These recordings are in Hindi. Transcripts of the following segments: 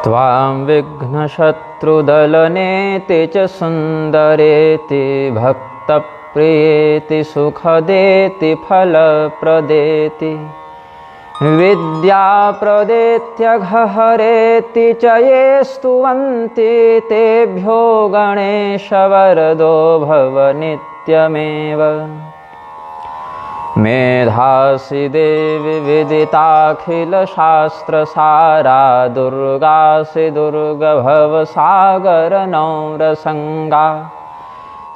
त्वां विघ्नशत्रुदलनेति च सुन्दरेति भक्तप्रियेति सुखदेति फलप्रदेति विद्याप्रदेत्यघहरेति च ये स्तुवन्ति तेभ्यो गणेशवरदो भव नित्यमेव। मेधासि देवि विदिताखिलशास्त्रसारा दुर्गासि दुर्गभवसागरनौरसङ्गा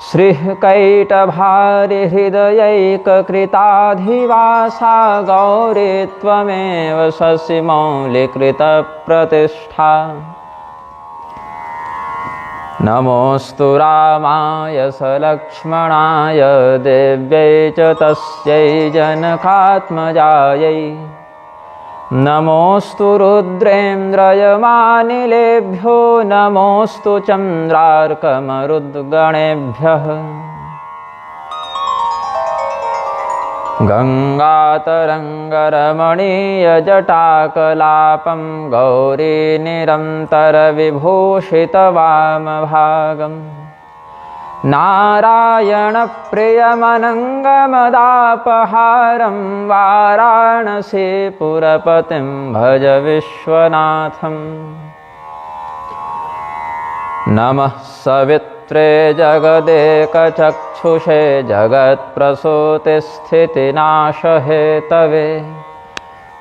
श्रीकैटभारिहृदयैककृताधिवासा गौरी त्वमेव शशिमौलिकृतप्रतिष्ठा। नमोऽस्तु रामाय सलक्ष्मणाय देव्यै च तस्यै जनकात्मजायै। नमोऽस्तु रुद्रेन्द्रयमानिलेभ्यो नमोऽस्तु चन्द्रार्कमरुद्गणेभ्यः। गङ्गातरङ्गरमणीयजटाकलापं गौरीनिरन्तरविभूषितवामभागं नारायणप्रियमनङ्गमदापहारं वाराणसीपुरपतिं भज विश्वनाथम्। नमः सवित्रे जगदेकचक्षुषे जगत्प्रसूतिस्थितिनाशहेतवे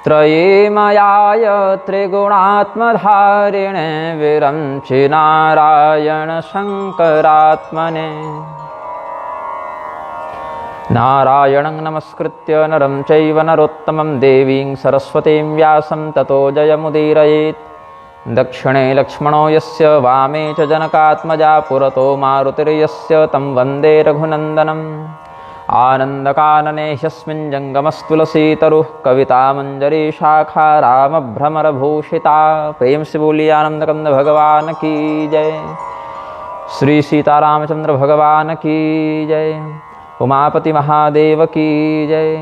त्रयीमयाय त्रिगुणात्मधारिणे विरंचि नारायण शङ्करात्मने। नारायणं नमस्कृत्य नरं चैव नरोत्तमं देवीं सरस्वतीं व्यासं ततो जयमुदीरयेत्। दक्षिणे लक्ष्मणो यस्य वामे च जनकात्मजा पुरतो मारुतिर्यस्य तं वन्दे रघुनन्दनम्। आनन्दकानने ह्यस्मिन् जङ्गमस्तुलसीतरुः कवितामञ्जरी शाखा रामभ्रमरभूषिता। प्रेम से बोलिए आनंदकंद भगवान की जय। श्री सीतारामचंद्र भगवान की जय। उमापति महादेव की जय।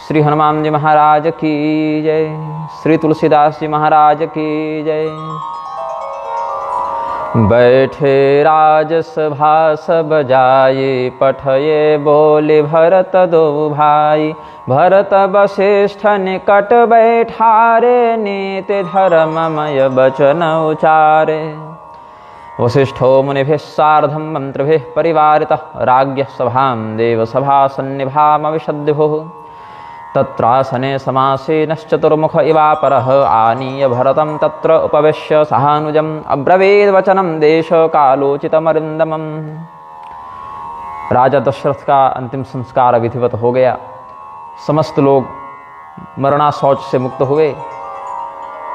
श्री हनुमान जी महाराज की जय। श्री तुलसीदास जी महाराज की जय। बैठे राजसभा सब जाये पठये बोले भरत दो भाई। भरत वशिष्ठ निकट बैठारे नीति धर्ममय वचन उचारे। वसिष्ठो मुनिभिः सार्धं मन्त्रिभिः परिवारितः राज्ञः सभां देवसभासन्निभामविशद्युः। तत्रासने समासीनश्चतुर्मुख इवापरः आनीय भरतं तत्र उपवेश्य सहानुजम् अब्रवीद्वचनं देशकालोचितमरिन्दमम्। राजा दशरथ का अंतिम संस्कार विधिवत हो गया। समस्त लोग मरणाशौच से मुक्त हुए।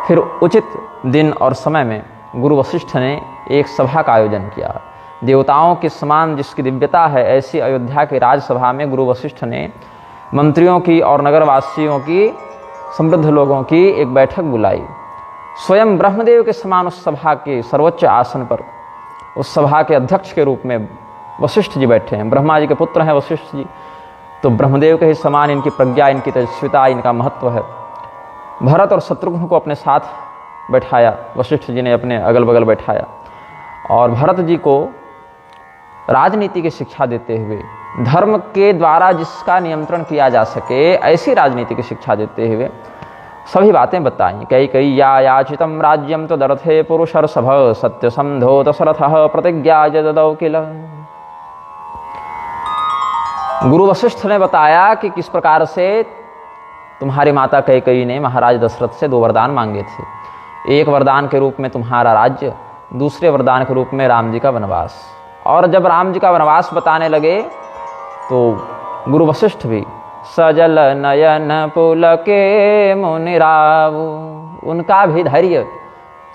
फिर उचित दिन और समय में गुरु वशिष्ठ ने एक सभा का आयोजन किया। देवताओं के समान जिसकी दिव्यता है ऐसी अयोध्या की राजसभा में गुरु वशिष्ठ ने मंत्रियों की और नगरवासियों की, समृद्ध लोगों की एक बैठक बुलाई। स्वयं ब्रह्मदेव के समान उस सभा के सर्वोच्च आसन पर उस सभा के अध्यक्ष के रूप में वशिष्ठ जी बैठे हैं। ब्रह्मा जी के पुत्र हैं वशिष्ठ जी, तो ब्रह्मदेव के ही समान इनकी प्रज्ञा, इनकी तेजस्विता, इनका महत्व है। भरत और शत्रुघ्न को अपने साथ बैठाया, वशिष्ठ जी ने अपने अगल बगल बैठाया और भरत जी को राजनीति की शिक्षा देते हुए, धर्म के द्वारा जिसका नियंत्रण किया जा सके ऐसी राजनीति की शिक्षा देते हुए सभी बातें बताई। कई या याचितम राज्यम तो दर्थे पुरुषर्षभ सत्यसंधो दशरथः प्रतिज्ञा ददौ किल। गुरु वशिष्ठ ने बताया कि किस प्रकार से तुम्हारी माता कैकेयी ने महाराज दशरथ से 2 वरदान मांगे थे। एक वरदान के रूप में तुम्हारा राज्य, दूसरे वरदान के रूप में राम जी का वनवास। और जब राम जी का वनवास बताने लगे तो गुरु वशिष्ठ भी सजल नयन पुलके मुनिरावु, उनका भी धैर्य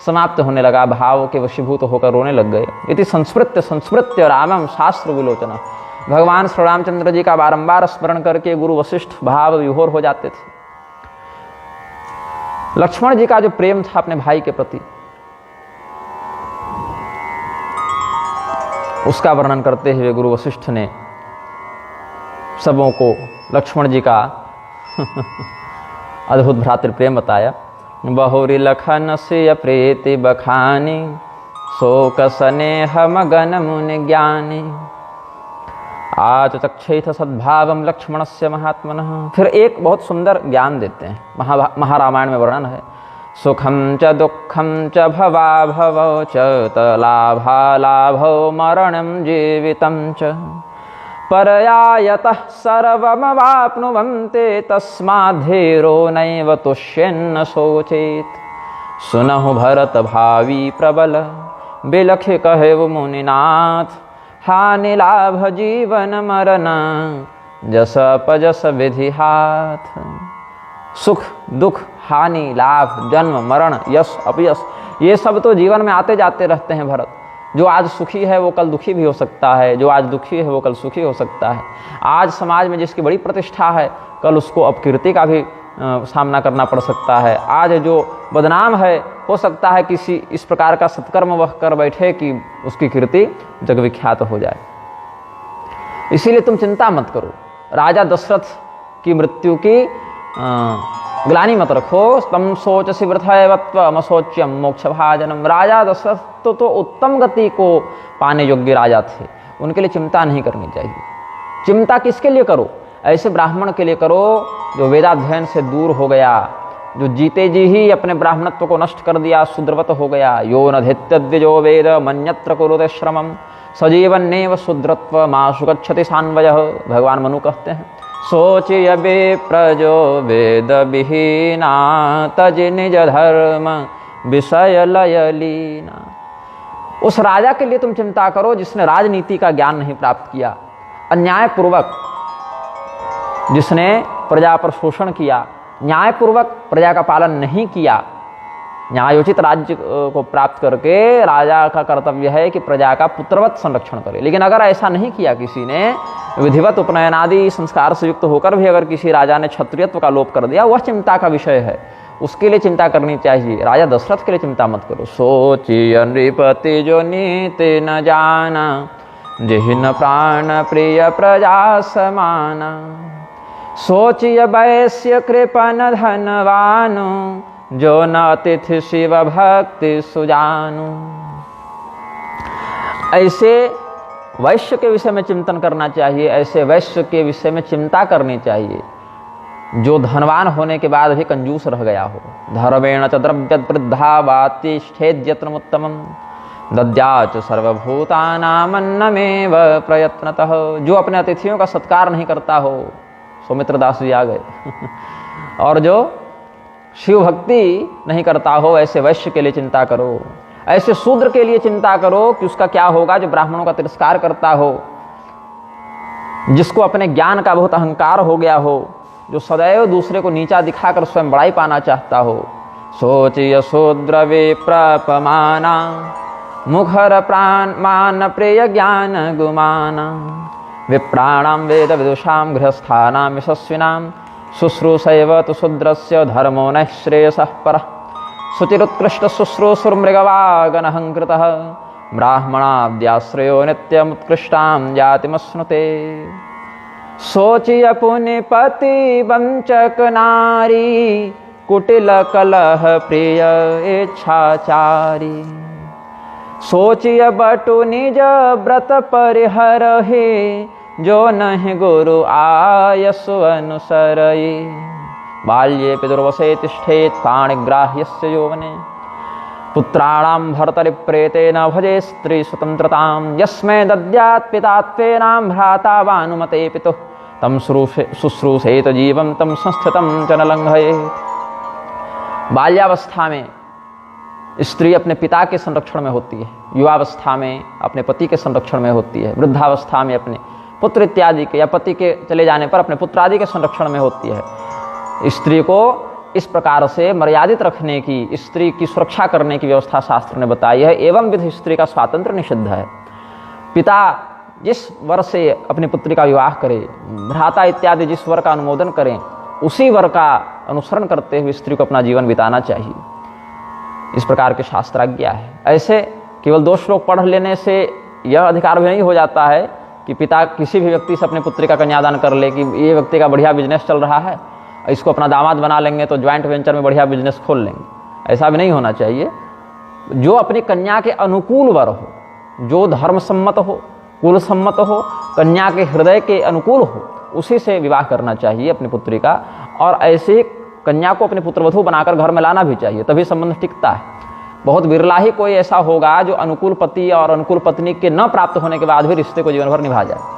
समाप्त होने लगा, भाव के वशीभूत होकर रोने लग गए। इति संस्मृत्य रामम शास्त्र विलोचना। भगवान श्री रामचंद्र जी का बारंबार स्मरण करके गुरु वशिष्ठ भाव विभोर हो जाते थे। लक्ष्मण जी का जो प्रेम था अपने भाई के प्रति, उसका वर्णन करते हुए गुरु वशिष्ठ ने सबों को लक्ष्मण जी का अद्भुत भ्रातृ प्रेम बताया। बहुरी लखन से प्रीति बखानी, शोक स्नेह मगन मुनि ज्ञानी। आचचक्षेथ सद्भावम लक्ष्मणस्य महात्मनः। फिर एक बहुत सुंदर ज्ञान देते हैं, महारामायण में वर्णन है। सुखम च दुःखम च भवा भवौ च तलाभा लाभौ मरणं जीवितं च परयायतः सर्वमवाप्नुवन्ते तस्माद्धीरो नैव तुष्येन्न शोचेत्। सुनहु भरत भावी प्रबल बिलखि कहेव मुनिनाथ, हानि लाभ जीवन मरण जस अपजस विधि हाथ। सुख दुख हानि लाभ जन्म मरण यश अपयश ये सब तो जीवन में आते जाते रहते हैं भरत। जो आज सुखी है वो कल दुखी भी हो सकता है, जो आज दुखी है वो कल सुखी हो सकता है। आज समाज में जिसकी बड़ी प्रतिष्ठा है कल उसको अपकीर्ति का भी सामना करना पड़ सकता है। आज जो बदनाम है हो सकता है किसी इस प्रकार का सत्कर्म वह कर बैठे कि उसकी कीर्ति जग विख्यात हो जाए। इसीलिए तुम चिंता मत करो। राजा दशरथ की मृत्यु की ग्लानि मत रखो। तम सोचसि वृथैवत्वम सोच्यम मोक्ष भाजनम। राजा दशरथ तो उत्तम गति को पाने योग्य राजा थे, उनके लिए चिंता नहीं करनी चाहिए। चिंता किसके लिए करो? ऐसे ब्राह्मण के लिए करो जो वेदाध्ययन से दूर हो गया, जो जीते जी ही अपने ब्राह्मणत्व को नष्ट कर दिया, शूद्रवत हो गया। यो नधित्यद्विजो वेद मन्यत्र कुरुते श्रमम सजीवन्नेव शूद्रत्व माशु गच्छति सान्वयः। भगवान मनु कहते हैं, सोचिय विप्रजो वेद विहीना तज निज धर्म विषय लय लीना। उस राजा के लिए तुम चिंता करो जिसने राजनीति का ज्ञान नहीं प्राप्त किया, अन्यायपूर्वक जिसने प्रजा पर शोषण किया, न्यायपूर्वक प्रजा का पालन नहीं किया। न्यायोचित राज्य को प्राप्त करके राजा का कर्तव्य है कि प्रजा का पुत्रवत संरक्षण करे। लेकिन अगर ऐसा नहीं किया किसी ने, विधिवत उपनयन आदि संस्कार से युक्त होकर भी अगर किसी राजा ने क्षत्रियत्व का लोप कर दिया, वह चिंता का विषय है, उसके लिए चिंता करनी चाहिए। राजा दशरथ के लिए चिंता मत करो। सोचिय नृपति जो नीति न जाना, जिहिन प्राण प्रिय प्रजा समाना। सोचिय वैश्य कृपन धनवानु, जो न अतिथि शिव भक्ति सुजानु। ऐसे वैश्य के विषय में चिंतन करना चाहिए, ऐसे वैश्य के विषय में चिंता करनी चाहिए जो धनवान होने के बाद भी कंजूस रह गया हो। धर्मेण च द्रव्यद वृद्धा वातिष्ठेद्यत्नमुत्तमम् दद्याच सर्वभूतानामन्नमेव प्रयत्नतः। जो अपने अतिथियों का सत्कार नहीं करता हो, सौमित्र दास जी आ गए और जो शिव भक्ति नहीं करता हो, ऐसे वैश्य के लिए चिंता करो। ऐसे शूद्र के लिए चिंता करो कि उसका क्या होगा जो ब्राह्मणों का तिरस्कार करता हो, जिसको अपने ज्ञान का बहुत अहंकार हो गया हो, जो सदैव दूसरे को नीचा दिखाकर स्वयं बड़ाई पाना चाहता हो। सोचिय शूद्र विप्रपमाना, मुखर प्राण मान प्रिय ज्ञान गुमाना। विप्राणां वेद विदुषां गृहस्थानां यशस्विनां, शुश्रूषैव तु शूद्रस्य धर्मो नः श्रेयसः परः। शुचिरुत्कृष्ट शुश्रूषुर्मृगवागनहङ्कृतः, ब्राह्मणाद्याश्रयो नित्यमुत्कृष्टां जातिमश्नुते। सोचिय पुनिपति वंचक नारी, कुटिल कलह प्रिय इच्छाचारी। सोचिय बटु निज व्रत परिहरहि, जो नहि गुरु आयसु अनुसरहि। बाल्ये पितुर्वशे तिष्ठेत् पाणिग्राह्यस्य यौवने, पुत्राणां भर्तरिप्रेतेन भजे स्त्री स्वतंत्रतां। यस्मै दद्यात् पिता त्वेनां भ्राता वानुमते पितुः, तं शुश्रूषेत जीवं तं संस्थितं च न लङ्घयेत्। बाल्यावस्था में स्त्री अपने पिता के संरक्षण में होती है, युवावस्था में अपने पति के संरक्षण में होती है, वृद्धावस्था में अपने पुत्र इत्यादि के या पति के चले जाने पर अपने पुत्र आदि के संरक्षण में होती है। स्त्री को इस प्रकार से मर्यादित रखने की, स्त्री की सुरक्षा करने की व्यवस्था शास्त्र ने बताई है। एवं विधि स्त्री का स्वातंत्र निषिद्ध है। पिता जिस वर से अपनी पुत्री का विवाह करे, भ्राता इत्यादि जिस वर का अनुमोदन करें, उसी वर का अनुसरण करते हुए स्त्री को अपना जीवन बिताना चाहिए। इस प्रकार के शास्त्राज्ञा है। ऐसे केवल 2 श्लोक पढ़ लेने से यह अधिकार भी नहीं हो जाता है कि पिता किसी भी व्यक्ति से अपनी पुत्री का कन्यादान कर ले कि ये व्यक्ति का बढ़िया बिजनेस चल रहा है, इसको अपना दामाद बना लेंगे तो ज्वाइंट वेंचर में बढ़िया बिजनेस खोल लेंगे। ऐसा भी नहीं होना चाहिए। जो अपनी कन्या के अनुकूल वर हो, जो धर्म सम्मत हो, कुल सम्मत हो, कन्या के हृदय के अनुकूल हो, उसी से विवाह करना चाहिए अपनी पुत्री का। और ऐसे ही कन्या को अपनी पुत्रवधू बनाकर घर में लाना भी चाहिए, तभी संबंध टिकता है। बहुत विरला ही कोई ऐसा होगा जो अनुकूल पति और अनुकूल पत्नी के न प्राप्त होने के बाद भी रिश्ते को जीवन भर निभा जाए।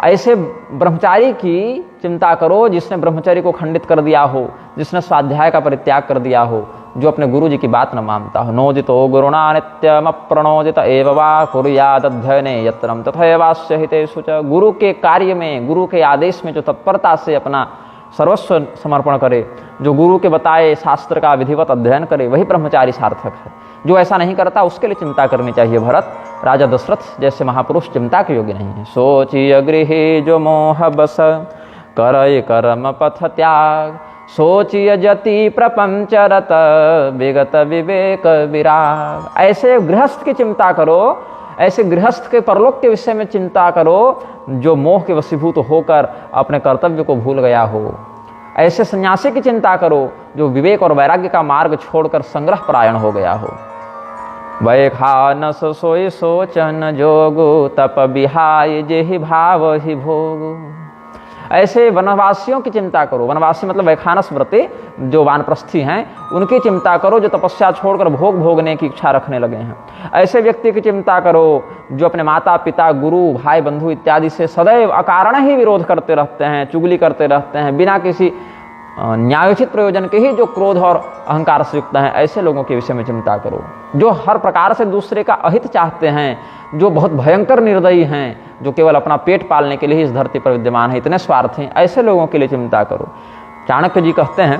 ऐसे ब्रह्मचारी की चिंता करो जिसने ब्रह्मचर्य को खंडित कर दिया हो, जिसने स्वाध्याय का परित्याग कर दिया हो, जो अपने गुरु जी की बात न मानता हो। नोदितो गुरुणा नित्यम प्रणोदित एव वा कुर्याद अध्ययने यत्रम तथैवास्य हितेषु च। गुरु के कार्य में, गुरु के आदेश में जो तत्परता से अपना सर्वस्व समर्पण करे, जो गुरु के बताए शास्त्र का विधिवत अध्ययन करे, वही ब्रह्मचारी सार्थक है। जो ऐसा नहीं करता उसके लिए चिंता करनी चाहिए। भरत राजा दशरथ जैसे महापुरुष चिंता के योग्य नहीं है। सोचिय गृहे जो मोह बस करय कर्म पथ त्याग, सोचिय जति प्रपंच रत विगत विवेक विराग। ऐसे गृहस्थ की चिंता करो, ऐसे गृहस्थ के परलोक के विषय में चिंता करो जो मोह के वशीभूत होकर अपने कर्तव्य को भूल गया हो। ऐसे सन्यासी की चिंता करो जो विवेक और वैराग्य का मार्ग छोड़कर संग्रह परायण हो गया हो। वैखानस सोई सोचन जोगु तप बिहाय जेहि भाव ही भोगु। ऐसे वनवासियों की चिंता करो, वनवासी मतलब वैखानस व्रते जो वानप्रस्थी हैं, उनकी चिंता करो जो तपस्या छोड़कर भोग भोगने की इच्छा रखने लगे हैं। ऐसे व्यक्ति की चिंता करो जो अपने माता पिता गुरु भाई बंधु इत्यादि से सदैव अकारण ही विरोध करते रहते हैं, चुगली करते रहते हैं, बिना किसी न्यायोचित प्रयोजन के ही जो क्रोध और अहंकार से युक्त हैं। ऐसे लोगों के विषय में चिंता करो जो हर प्रकार से दूसरे का अहित चाहते हैं, जो बहुत भयंकर निर्दयी हैं, जो केवल अपना पेट पालने के लिए ही इस धरती पर विद्यमान है, इतने स्वार्थी हैं। ऐसे लोगों के लिए चिंता करो। चाणक्य जी कहते हैं,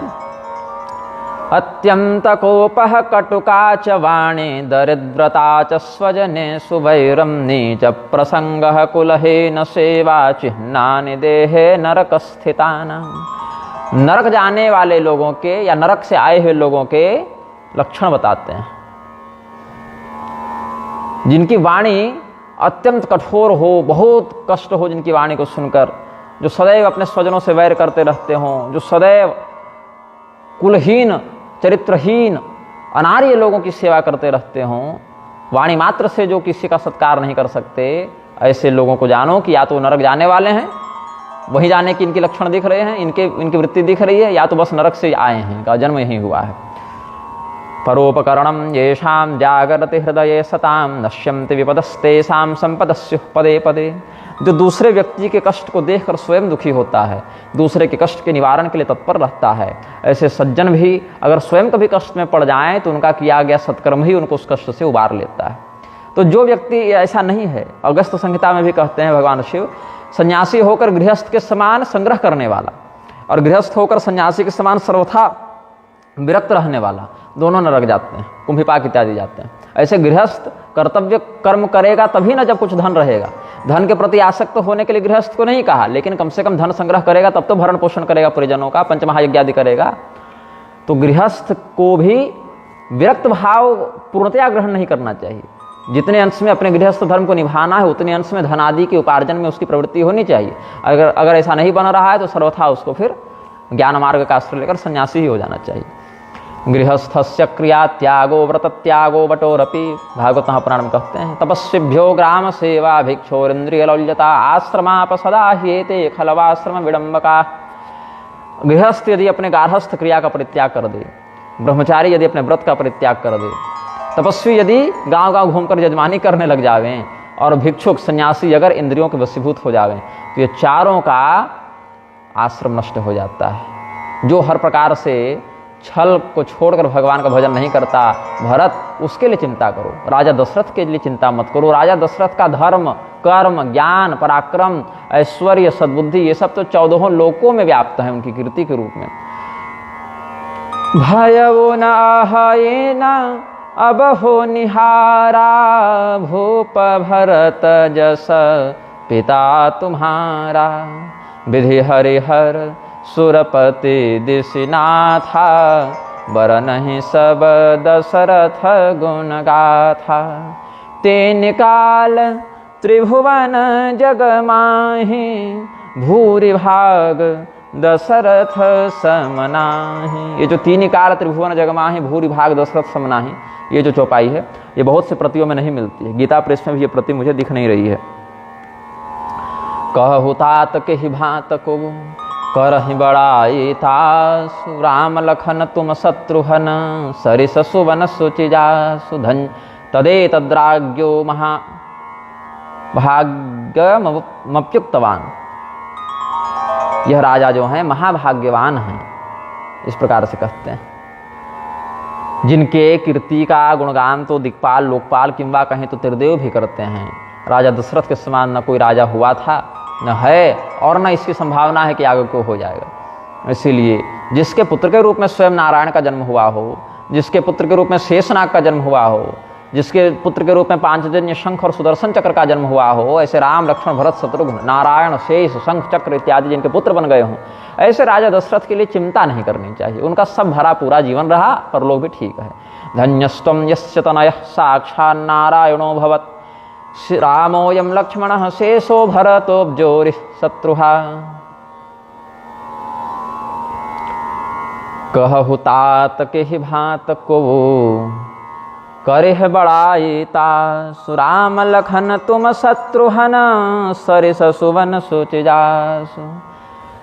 अत्यंत कोपः कटुका च वाणी दरिद्रता च स्वजने सुवैरम नीच प्रसंगः कुलहेन सेवा चिह्नानि देहे नरक स्थितानां। नरक जाने वाले लोगों के या नरक से आए हुए लोगों के लक्षण बताते हैं। जिनकी वाणी अत्यंत कठोर हो, बहुत कष्ट हो जिनकी वाणी को सुनकर, जो सदैव अपने स्वजनों से वैर करते रहते हों, जो सदैव कुलहीन चरित्रहीन अनार्य लोगों की सेवा करते रहते हों, वाणी मात्र से जो किसी का सत्कार नहीं कर सकते, ऐसे लोगों को जानो कि या तो नरक जाने वाले हैं, वहीं जाने की इनके लक्षण दिख रहे हैं, इनकी वृत्ति दिख रही है, या तो बस नरक से आए हैं, इनका जन्म यहीं हुआ है। परोपकरणम येषां जागरति हृदये सतां नश्यन्ति विपदस्तेषां संपदस्युः पदे पदे। जो दूसरे व्यक्ति के कष्ट को देखकर स्वयं दुखी होता है, दूसरे के कष्ट के निवारण के लिए तत्पर रहता है, ऐसे सज्जन भी अगर स्वयं कभी कष्ट में पड़ जाएं तो उनका किया गया सत्कर्म ही उनको उस कष्ट से उबार लेता है। तो जो व्यक्ति ऐसा नहीं है, अगस्त संहिता में भी कहते हैं भगवान शिव, सन्यासी होकर गृहस्थ के समान संग्रह करने वाला और गृहस्थ होकर सन्यासी के समान सर्वथा विरक्त रहने वाला, दोनों नरक जाते हैं, कुंभिपाक इत्यादि जाते हैं। ऐसे गृहस्थ कर्तव्य कर्म करेगा तभी ना जब कुछ धन रहेगा। धन के प्रति आसक्त होने के लिए गृहस्थ को नहीं कहा, लेकिन कम से कम धन संग्रह करेगा तब तो भरण पोषण करेगा परिजनों का, पंचमहायज्ञ आदि करेगा। तो गृहस्थ को भी विरक्त भाव पूर्णतया ग्रहण नहीं करना चाहिए। जितने अंश में अपने गृहस्थ धर्म को निभाना है उतने अंश में धन आदि के उपार्जन में उसकी प्रवृत्ति होनी चाहिए। अगर ऐसा नहीं बन रहा है तो सर्वथा उसको फिर ज्ञान मार्ग का आश्रय लेकर सन्यासी ही हो जाना चाहिए। गृहस्थस्य क्रिया त्यागो व्रत त्यागो बटोरपि। भागवत महापुराण में कहते हैं, तपस्विभ्यो ग्राम सेवा भिक्षोरिंद्रिय लौल्यता आश्रमापसदा ह्येते खलवाश्रम विडंबका। गृहस्थ यदि अपने गार्हस्थ क्रिया का परित्याग कर दे, ब्रह्मचारी यदि अपने व्रत का परित्याग कर दे, तपस्वी यदि गांव गांव घूमकर यजमानी करने लग जावें, और भिक्षुक सन्यासी अगर इंद्रियों के वशीभूत हो जावें, तो ये चारों का आश्रम नष्ट हो जाता है। जो हर प्रकार से छल को छोड़कर भगवान का भजन नहीं करता, भरत, उसके लिए चिंता करो। राजा दशरथ के लिए चिंता मत करो। राजा दशरथ का धर्म, कर्म, ज्ञान, पराक्रम, ऐश्वर्य, सद्बुद्धि, ये सब तो 14 लोकों में व्याप्त है उनकी कीर्ति के रूप में। भयवो न आहयेन अब हो निहारा, भूप भरत जस पिता तुम्हारा। विधि हरिहर सुरपति दिशिनाथा, बर नहीं सब दशरथ गुण गाथा। तेन काल त्रिभुवन जग माहि, भूरि भाग दशरथ समनाहि। ये जो तीन कार त्रिभुवन जगमाहि भूरि भाग दशरथ समनाहि, ये जो चौपाई है ये बहुत से प्रतियों में नहीं मिलती है। गीता प्रेस में भी ये प्रति मुझे दिख नहीं रही है। कहु तात के ही भात को करहि बड़ाई तासु, राम लखन तुम शत्रुहन सरिस सुवन सुचिजासु, धन तदे तद्राज्ञो महा भाग्यमप्युक्तवान। यह राजा जो हैं महाभाग्यवान हैं, इस प्रकार से कहते हैं, जिनके कीर्ति का गुणगान तो दिक्पाल लोकपाल किंबा कहें तो त्रिदेव भी करते हैं। राजा दशरथ के समान न कोई राजा हुआ था, न है, और न इसकी संभावना है कि आगे को हो जाएगा। इसीलिए जिसके पुत्र के रूप में स्वयं नारायण का जन्म हुआ हो, जिसके पुत्र के रूप में शेषनाग का जन्म हुआ हो, जिसके पुत्र के रूप में पांचजन्य शंख और सुदर्शन चक्र का जन्म हुआ हो, ऐसे राम लक्ष्मण भरत शत्रुघ्न नारायण शेष शंख चक्र इत्यादि जिनके पुत्र बन गए हों, ऐसे राजा दशरथ के लिए चिंता नहीं करनी चाहिए। उनका सब भरा पूरा जीवन रहा, पर लोग भी ठीक है। धन्यस्त्वं यस्य तनयः साक्षात् नारायणो भवत्, रामोऽयं लक्ष्मणः शेषो भरतोऽब्जोरिः शत्रुहा। कहु तात के ही भात को करे है बड़ाई तासु, राम लखन तुम शत्रुहन सरिस सुवन सुचिजासु।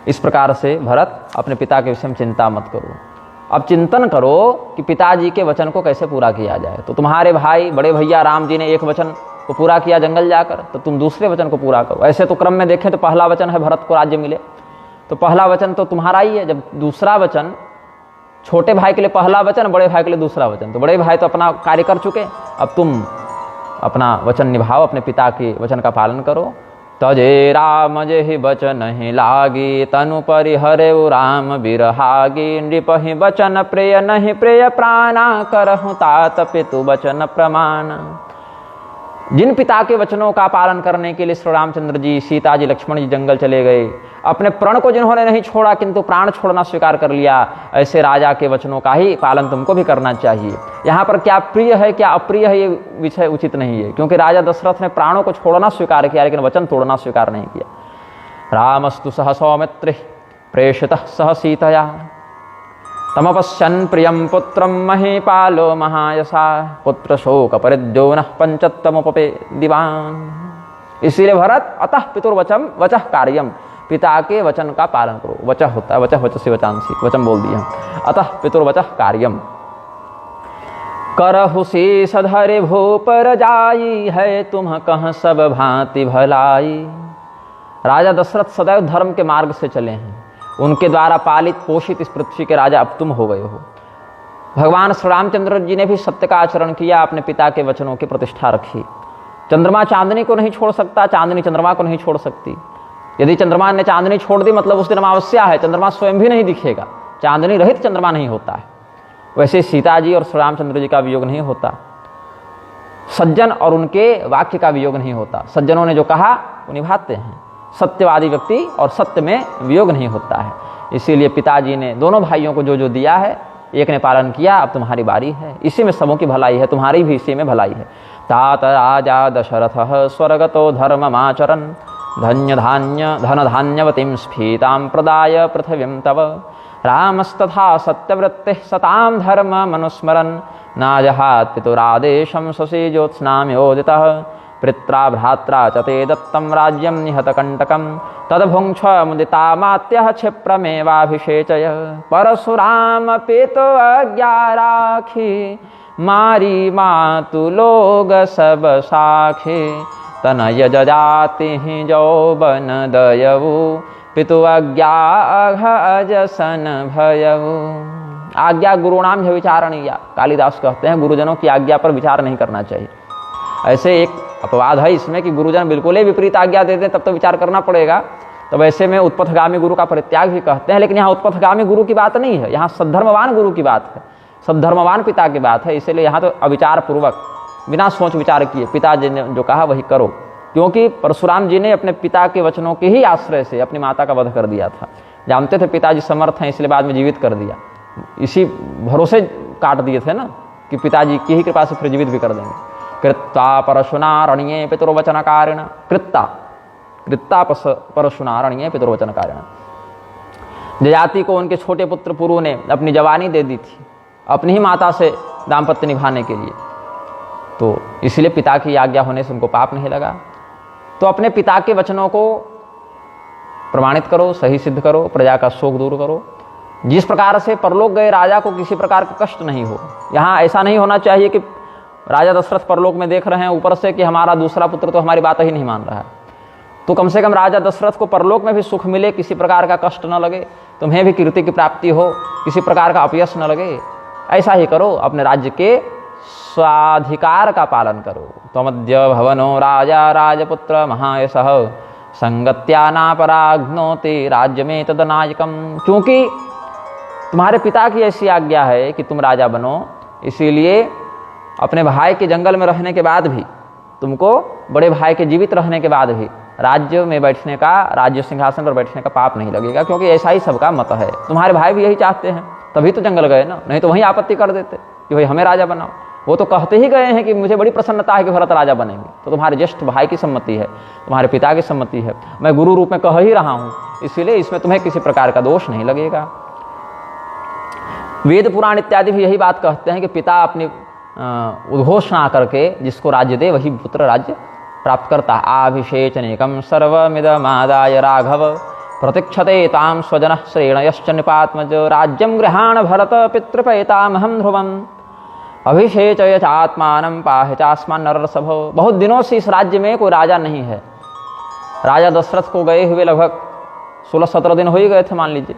इस प्रकार से भरत अपने पिता के विषय में चिंता मत करो, अब चिंतन करो कि पिताजी के वचन को कैसे पूरा किया जाए। तो तुम्हारे भाई बड़े भैया राम जी ने एक वचन को पूरा किया जंगल जाकर, तो तुम दूसरे वचन को पूरा करो। ऐसे तो क्रम में देखें तो पहला वचन है भरत को राज्य मिले, तो पहला वचन तो तुम्हारा ही है। जब दूसरा वचन, छोटे भाई के लिए पहला वचन, बड़े भाई के लिए दूसरा वचन, तो बड़े भाई तो अपना कार्य कर चुके, अब तुम अपना वचन निभाओ, अपने पिता के वचन का पालन करो। तजे राम जेहि बचन ही लागी, तनु परिहरे राम बिरहागी, नृपहि बचन प्रिय नहीं प्रिय प्राणा, करहु तात पितु बचन प्रमाण। जिन पिता के वचनों का पालन करने के लिए श्री रामचंद्र जी, सीता जी, लक्ष्मण जी जंगल चले गए, अपने प्रण को जिन्होंने नहीं छोड़ा किंतु प्राण छोड़ना स्वीकार कर लिया, ऐसे राजा के वचनों का ही पालन तुमको भी करना चाहिए। यहाँ पर क्या प्रिय है क्या अप्रिय है ये विषय उचित नहीं है, क्योंकि राजा दशरथ ने प्राणों को छोड़ना स्वीकार किया लेकिन वचन तोड़ना स्वीकार नहीं किया। रामस्तु सह सौमित्रे प्रेषितः सह सीतया, तमपश्यन् प्रियं पुत्रं महीपालो महायशा, पुत्र शोक परिद्योनः पंचत्तमुपपे दिवान। इसीलिए भरत अतः पितुर्वचम वचः कार्यम, पिता के वचन का पालन करो। वचः होता है, वचः वचसी वचांसी, वचन बोल दिया। अतः पितुर्वचः कार्यम, करहु शीस धरे भूपर जाई, है तुम कह सब भांति भलाई। राजा दशरथ सदैव धर्म के मार्ग से चले हैं, उनके द्वारा पालित पोषित इस पृथ्वी के राजा अब तुम हो गए हो। भगवान श्री रामचंद्र जी ने भी सत्य का आचरण किया, अपने पिता के वचनों की प्रतिष्ठा रखी। चंद्रमा चांदनी को नहीं छोड़ सकता, चांदनी चंद्रमा को नहीं छोड़ सकती। यदि चंद्रमा ने चांदनी छोड़ दी मतलब उस दिन अमावस्या है, चंद्रमा स्वयं भी नहीं दिखेगा, चांदनी रहित चंद्रमा नहीं होता है। वैसे सीता जी और श्री रामचंद्र जी का वियोग नहीं होता, सज्जन और उनके वाक्य का वियोग नहीं होता। सज्जनों ने जो कहा वो निभाते हैं, सत्यवादी व्यक्ति और सत्य में वियोग नहीं होता है। इसीलिए पिताजी ने दोनों भाइयों को जो जो दिया है, एक ने पालन किया, अब तुम्हारी बारी है। इसी में सबों की भलाई है, तुम्हारी भी इसी में भलाई है। तात राजा दशरथः स्वर्गतो धर्ममाचरन्, धन्य धान्य धन धान्यवतीं स्फीतां प्रदाय पृथिवीं तव, रामस्तथा सत्यवृत्तिः सतां धर्म मनुस्मरन्, नाजहात् पितुरादेशं शशि ज्योत्स्नां योजितः, पित्रा भ्रात्रा च ते दत्तं राज्यं निहतकण्टकं, तद्भुङ्क्ष मुदितामात्यः क्षिप्रमेवाभिषेचय, परशुराम पितु आज्ञा राखी, मारी मातु लोग सब साखे, तनय जजाति जौबन दयवु, पितु आज्ञा अजसन भयवु। आज्ञा गुरुणाम है विचारणीया, कालिदास कहते हैं गुरुजनों की आज्ञा पर विचार नहीं करना चाहिए। ऐसे एक अपवाद है इसमें कि गुरुजन बिल्कुल ही विपरीत आज्ञा देते हैं, तब तो विचार करना पड़ेगा। तो वैसे में उत्पथगामी गुरु का परित्याग भी कहते हैं, लेकिन यहाँ उत्पथगामी गुरु की बात नहीं है, यहाँ सद्धर्मवान गुरु की बात है, सद्धर्मवान पिता की बात है। इसलिए यहाँ तो अविचार पूर्वक बिना सोच विचार किए पिताजी ने जो कहा वही करो, क्योंकि परशुराम जी ने अपने पिता के वचनों के ही आश्रय से अपनी माता का वध कर दिया था। जानते थे पिताजी समर्थ हैं, इसलिए बाद में जीवित कर दिया, इसी भरोसे काट दिए थे ना कि पिताजी की ही कृपा से फिर जीवित भी कर देंगे। कृत्ता परशुनारण्ये पितुर्वचनकारिण, कृत्ता कृत्ता परशुनारण्ये पितुर्वचनकारिण। जयाति को उनके छोटे पुत्र पुरु ने अपनी जवानी दे दी थी अपनी ही माता से दाम्पत्य निभाने के लिए, तो इसलिए पिता की आज्ञा होने से उनको पाप नहीं लगा। तो अपने पिता के वचनों को प्रमाणित करो, सही सिद्ध करो, प्रजा का शोक दूर करो। जिस प्रकार से परलोक गए राजा को किसी प्रकार का कष्ट नहीं हो, यहाँ ऐसा नहीं होना चाहिए कि राजा दशरथ परलोक में देख रहे हैं ऊपर से कि हमारा दूसरा पुत्र तो हमारी बात ही नहीं मान रहा है, तो कम से कम राजा दशरथ को परलोक में भी सुख मिले, किसी प्रकार का कष्ट न लगे, तुम्हें भी कीर्ति की प्राप्ति हो, किसी प्रकार का अपयश न लगे। ऐसा ही करो, अपने राज्य के स्वाधिकार का पालन करो। त्वमद्य भवनो राजा राजपुत्र महायशः संगत्या नापराघ्नोति राज्य में तदनायकम। क्योंकि तुम्हारे पिता की ऐसी आज्ञा है कि तुम राजा बनो, इसीलिए अपने भाई के जंगल में रहने के बाद भी, तुमको बड़े भाई के जीवित रहने के बाद भी राज्य में बैठने का, राज्य सिंहासन पर बैठने का पाप नहीं लगेगा, क्योंकि ऐसा ही सबका मत है। तुम्हारे भाई भी यही चाहते हैं, तभी तो जंगल गए ना, नहीं तो वहीं आपत्ति कर देते कि भाई हमें राजा बनाओ। वो तो कहते ही गए हैं कि मुझे बड़ी प्रसन्नता है कि भरत राजा बनेंगे, तो तुम्हारे ज्येष्ठ भाई की सम्मति है, तुम्हारे पिता की सम्मति है, मैं गुरु रूप में कह ही रहा हूँ, इसलिए इसमें तुम्हें किसी प्रकार का दोष नहीं लगेगा। वेद पुराण इत्यादि भी यही बात कहते हैं कि पिता अपनी उद्घोषणा करके जिसको राज्य दे वही पुत्र राज्य प्राप्त करता। आभिषेचनेकम सर्वमिदमादाय राघव प्रतीक्षते ताम स्वजन श्रेणयश्च निपात्मज राज्यम गृहाण भरत पितृपैतामहं ध्रुवम् अभिषेचय चात्मानं पाहि चास्मान् नरसभो। बहुत दिनों से इस राज्य में कोई राजा नहीं है। राजा दशरथ को गए हुए लगभग 16-17 दिन हो ही गए थे मान लीजिए,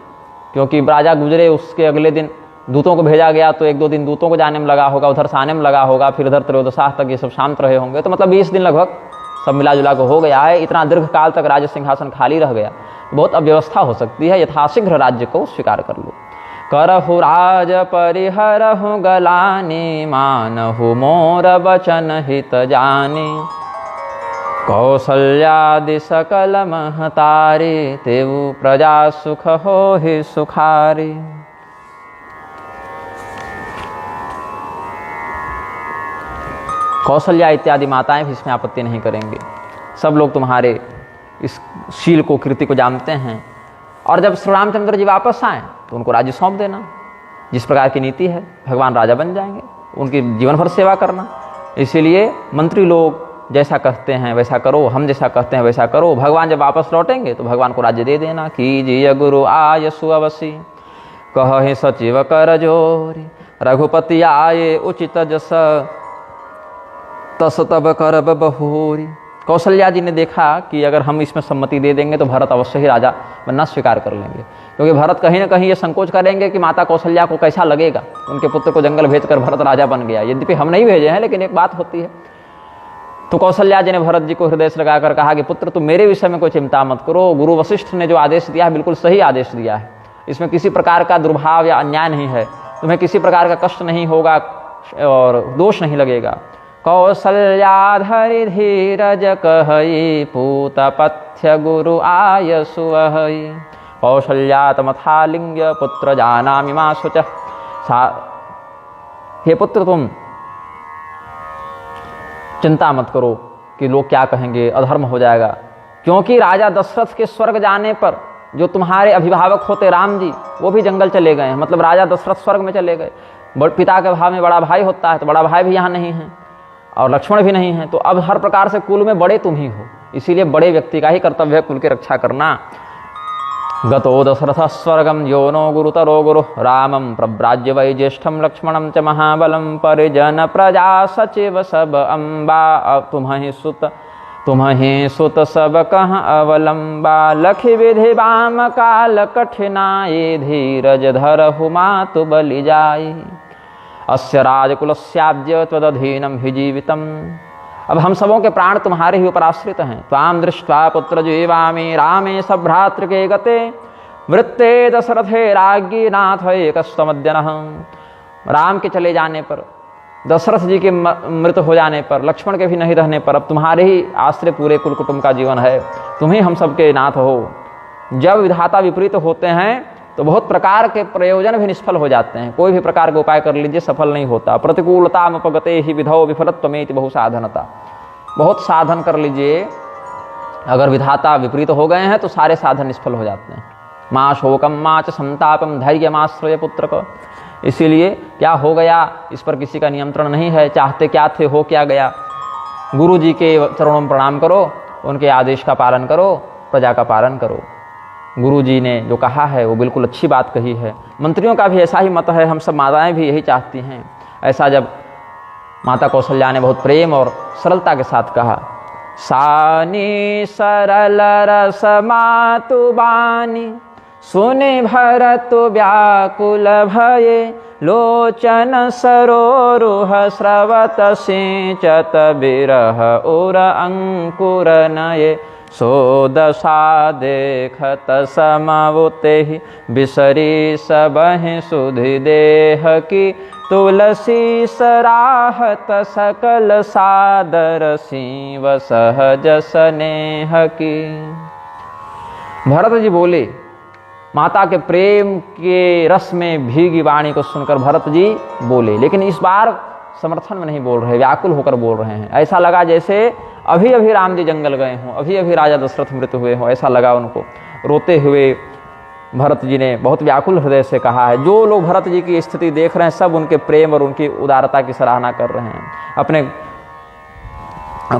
क्योंकि राजा गुजरे उसके अगले दिन दूतों को भेजा गया, तो 1-2 दिन दूतों को जाने में लगा होगा, उधर से आने में लगा होगा, फिर इधर त्रयोदशाह तक ये सब शांत रहे होंगे, तो मतलब 20 दिन लगभग सब मिला जुला को हो गया है। इतना दीर्घ काल तक राज्य सिंहासन खाली रह गया, बहुत अव्यवस्था हो सकती है, यथाशीघ्र राज्य को स्वीकार कर लो। करहु राज परिहरहु गलानी मानहु मोर बचन हित जानी कौशल्यादि सकल महतारी तेऊ प्रजा सुख हो ही सुखारी। कौशल्या इत्यादि माताएं भी इसमें आपत्ति नहीं करेंगे, सब लोग तुम्हारे इस शील को, कृति को जानते हैं। और जब श्री रामचंद्र जी वापस आएँ तो उनको राज्य सौंप देना, जिस प्रकार की नीति है भगवान राजा बन जाएंगे, उनकी जीवन भर सेवा करना। इसीलिए मंत्री लोग जैसा कहते हैं वैसा करो, हम जैसा कहते हैं वैसा करो। भगवान जब वापस लौटेंगे तो भगवान को राज्य दे देना। कीजिए गुरु आयसु अवसी कहे सचिव कर जोरी रघुपति आये उचित जस तस तब करब बहुरी। कौशल्या जी ने देखा कि अगर हम इसमें सम्मति दे देंगे तो भरत अवश्य ही राजा बनना स्वीकार कर लेंगे, क्योंकि भरत कहीं ना कहीं ये संकोच करेंगे कि माता कौशल्या को कैसा लगेगा, उनके पुत्र को जंगल भेजकर भरत राजा बन गया। यद्यपि हम नहीं भेजे हैं, लेकिन एक बात होती है। तो कौशल्या जी ने भरत जी को हृदय से लगाकर कहा कि पुत्र तुम मेरे विषय में कोई चिंता मत करो, गुरु वशिष्ठ ने जो आदेश दिया है बिल्कुल सही आदेश दिया है, इसमें किसी प्रकार का दुर्भाव या अन्याय नहीं है, तुम्हें किसी प्रकार का कष्ट नहीं होगा और दोष नहीं लगेगा। कौसल्याधरि धीरज कहई पूत पथ्य गुरु आयसु अहई कौशल्या तमथालिंग्य पुत्र जानामि मा शुचः। हे पुत्र तुम चिंता मत करो कि लोग क्या कहेंगे, अधर्म हो जाएगा, क्योंकि राजा दशरथ के स्वर्ग जाने पर जो तुम्हारे अभिभावक होते राम जी वो भी जंगल चले गए हैं, मतलब राजा दशरथ स्वर्ग में चले गए। पिता के भाव में बड़ा भाई होता है, तो बड़ा भाई भी यहाँ नहीं है और लक्ष्मण भी नहीं है, तो अब हर प्रकार से कुल में बड़े तुम ही हो, इसीलिए बड़े व्यक्ति का ही कर्तव्य है कुल की रक्षा करना। गतो दशरथ स्वर्गम योनो गुरुतरो गुरु रामम प्रव्राज्य वै ज्येष्ठम लक्ष्मणम च महाबलम परिजन प्रजा सचिव सब अम्बा तुम्हें सुत सब कह अवलंबा लखि विधि बाम काल कठिनाई धीरज धरहु मातु बलि जाई अस्य राजकुलस्याद्य त्वदधीनम हि जीवितम। अब हम सबों के प्राण तुम्हारे ही ऊपर आश्रित हैं। त्वाम दृष्ट्वा पुत्र जीवामि रामे सभ्रातृ के गते वृत्ते दशरथे राज्ञी नाथ एकस्तमद्यनः। राम के चले जाने पर, दशरथ जी के मृत हो जाने पर, लक्ष्मण के भी नहीं रहने पर अब तुम्हारे ही आश्रय पूरे कुल कुटुंब का जीवन है, तुम ही हम सबके नाथ हो। जब विधाता विपरीत होते हैं तो बहुत प्रकार के प्रयोजन भी निष्फल हो जाते हैं, कोई भी प्रकार का उपाय कर लीजिए सफल नहीं होता। प्रतिकूलता उपगते ही विधौ विफलत्वमेति बहु साधनता। बहुत साधन कर लीजिए, अगर विधाता विपरीत हो गए हैं तो सारे साधन निष्फल हो जाते हैं। माँ शोकम माँ च संतापम धैर्यमाश्रय पुत्रक। इसीलिए क्या हो गया इस पर किसी का नियंत्रण नहीं है, चाहते क्या थे हो क्या गया। गुरु जी के चरणों में प्रणाम करो, उनके आदेश का पालन करो, प्रजा का पालन करो। गुरु जी ने जो कहा है वो बिल्कुल अच्छी बात कही है। मंत्रियों का भी ऐसा ही मत है, हम सब माताएं भी यही चाहती हैं। ऐसा जब माता कौशल्या ने बहुत प्रेम और सरलता के साथ कहा, सानी सरल रस मातु बानी सुनि भरत व्याकुल भये लोचन सरोरुह स्रवत सिंचत बिरह उर अंकुर नये सो दशा देखत समवुते बिसरी सबहि सुधि देह की तुलसी सराहत सकल सादर सीव सहज स्नेह की। भरत जी बोले, माता के प्रेम के रस में भीगी वाणी को सुनकर भरत जी बोले, लेकिन इस बार समर्थन में नहीं बोल रहे, व्याकुल होकर बोल रहे हैं। ऐसा लगा जैसे अभी अभी राम जी जंगल गए हों, अभी अभी राजा दशरथ मृत हुए हों, ऐसा लगा उनको। रोते हुए भरत जी ने बहुत व्याकुल हृदय से कहा है। जो लोग भरत जी की स्थिति देख रहे हैं सब उनके प्रेम और उनकी उदारता की सराहना कर रहे हैं। अपने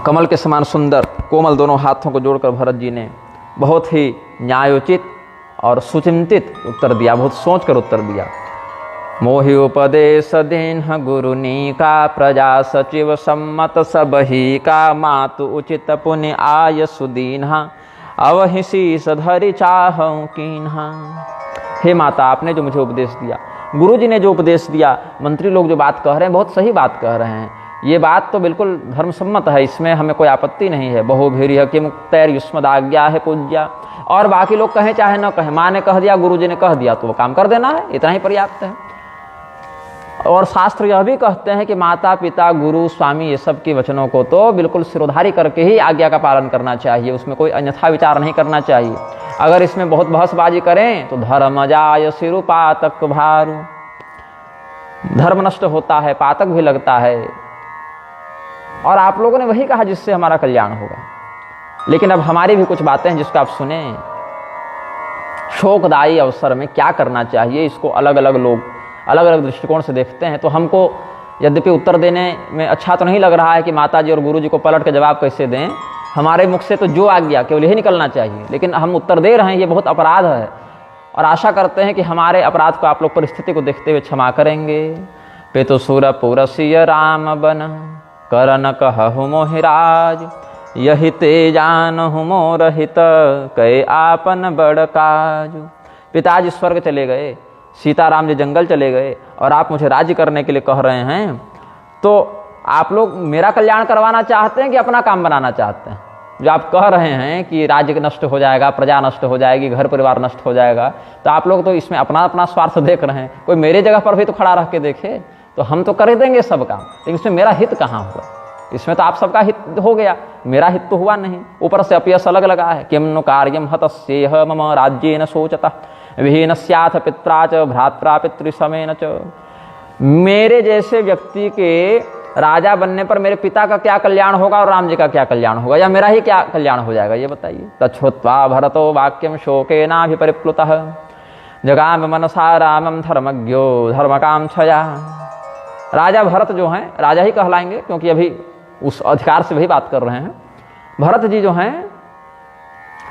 कमल के समान सुंदर कोमल दोनों हाथों को जोड़कर भरत जी ने बहुत ही न्यायोचित और सुचिंतित उत्तर दिया, बहुत सोच कर उत्तर दिया। मोहि उपदेश दीन्ह गुरुनी का प्रजा सचिव सम्मत सबही का मातु उचित पुण्य आय सुदीन्हा अवहि शीस धरि चाहूं कीन्हा। हे माता, आपने जो मुझे उपदेश दिया, गुरु जी ने जो उपदेश दिया, मंत्री लोग जो बात कह रहे हैं बहुत सही बात कह रहे हैं। ये बात तो बिल्कुल धर्मसम्मत है, इसमें हमें कोई आपत्ति नहीं है। बहुभीर्य कि मुक्तैर युष्मदाज्ञा है पूज्या। और बाकी लोग कहें चाहे न कहें, माँ ने कह दिया, गुरु जी ने कह दिया तो वो काम कर देना है, इतना ही पर्याप्त है। और शास्त्र यह भी कहते हैं कि माता पिता गुरु स्वामी ये सब के वचनों को तो बिल्कुल सिरोधारी करके ही आज्ञा का पालन करना चाहिए, उसमें कोई अन्यथा विचार नहीं करना चाहिए। अगर इसमें बहुत बहसबाजी करें तो धर्म जाय सिरु पातक भारू, धर्म नष्ट होता है, पातक भी लगता है। और आप लोगों ने वही कहा जिससे हमारा कल्याण होगा। लेकिन अब हमारी भी कुछ बातें हैं जिसको आप सुने। शोकदायी अवसर में क्या करना चाहिए, इसको अलग अलग लोग अलग अलग दृष्टिकोण से देखते हैं। तो हमको यद्यपि उत्तर देने में अच्छा तो नहीं लग रहा है कि माता जी और गुरु जी को पलट के जवाब कैसे दें। हमारे मुख से तो जो आ गया केवल यही निकलना चाहिए, लेकिन हम उत्तर दे रहे हैं, ये बहुत अपराध है। और आशा करते हैं कि हमारे अपराध को आप लोग परिस्थिति को देखते हुए क्षमा करेंगे। पितु सुर पुरसिय राम बन करन कहु मोहिराज, यही ते जानहु मोर हित कै आपन बड़ काज। पिताजी स्वर्ग चले गए, सीताराम जी जंगल चले गए और आप मुझे राज्य करने के लिए कह रहे हैं, तो आप लोग मेरा कल्याण करवाना चाहते हैं कि अपना काम बनाना चाहते हैं? जो आप कह रहे हैं कि राज्य नष्ट हो जाएगा, प्रजा नष्ट हो जाएगी, घर परिवार नष्ट हो जाएगा, तो आप लोग तो इसमें अपना अपना स्वार्थ देख रहे हैं। कोई मेरे जगह पर भी तो खड़ा रह के देखे, तो हम तो कर देंगे सब काम, लेकिन इसमें मेरा हित कहाँ हुआ? इसमें तो आप सबका हित हो गया, मेरा हित तो हुआ नहीं। ऊपर से अपयश अलग लगा है। किम नु कार्यम हतस्येह मम राज्येन शोचता विहीनस्याथ पित्रा च भ्रात्रा पितृसमेन च। मेरे जैसे व्यक्ति के राजा बनने पर मेरे पिता का क्या कल्याण होगा और राम जी का क्या कल्याण होगा, या मेरा ही क्या कल्याण हो जाएगा, ये बताइए। तच्छ्रुत्वा भरतो वाक्यम शोकेनाभिपरिप्लुतः जगाम मनसा रामम धर्मज्ञो धर्मकांक्षया। राजा भरत जो हैं, राजा ही कहलाएंगे क्योंकि अभी उस अधिकार से वही बात कर रहे हैं। भरत जी जो हैं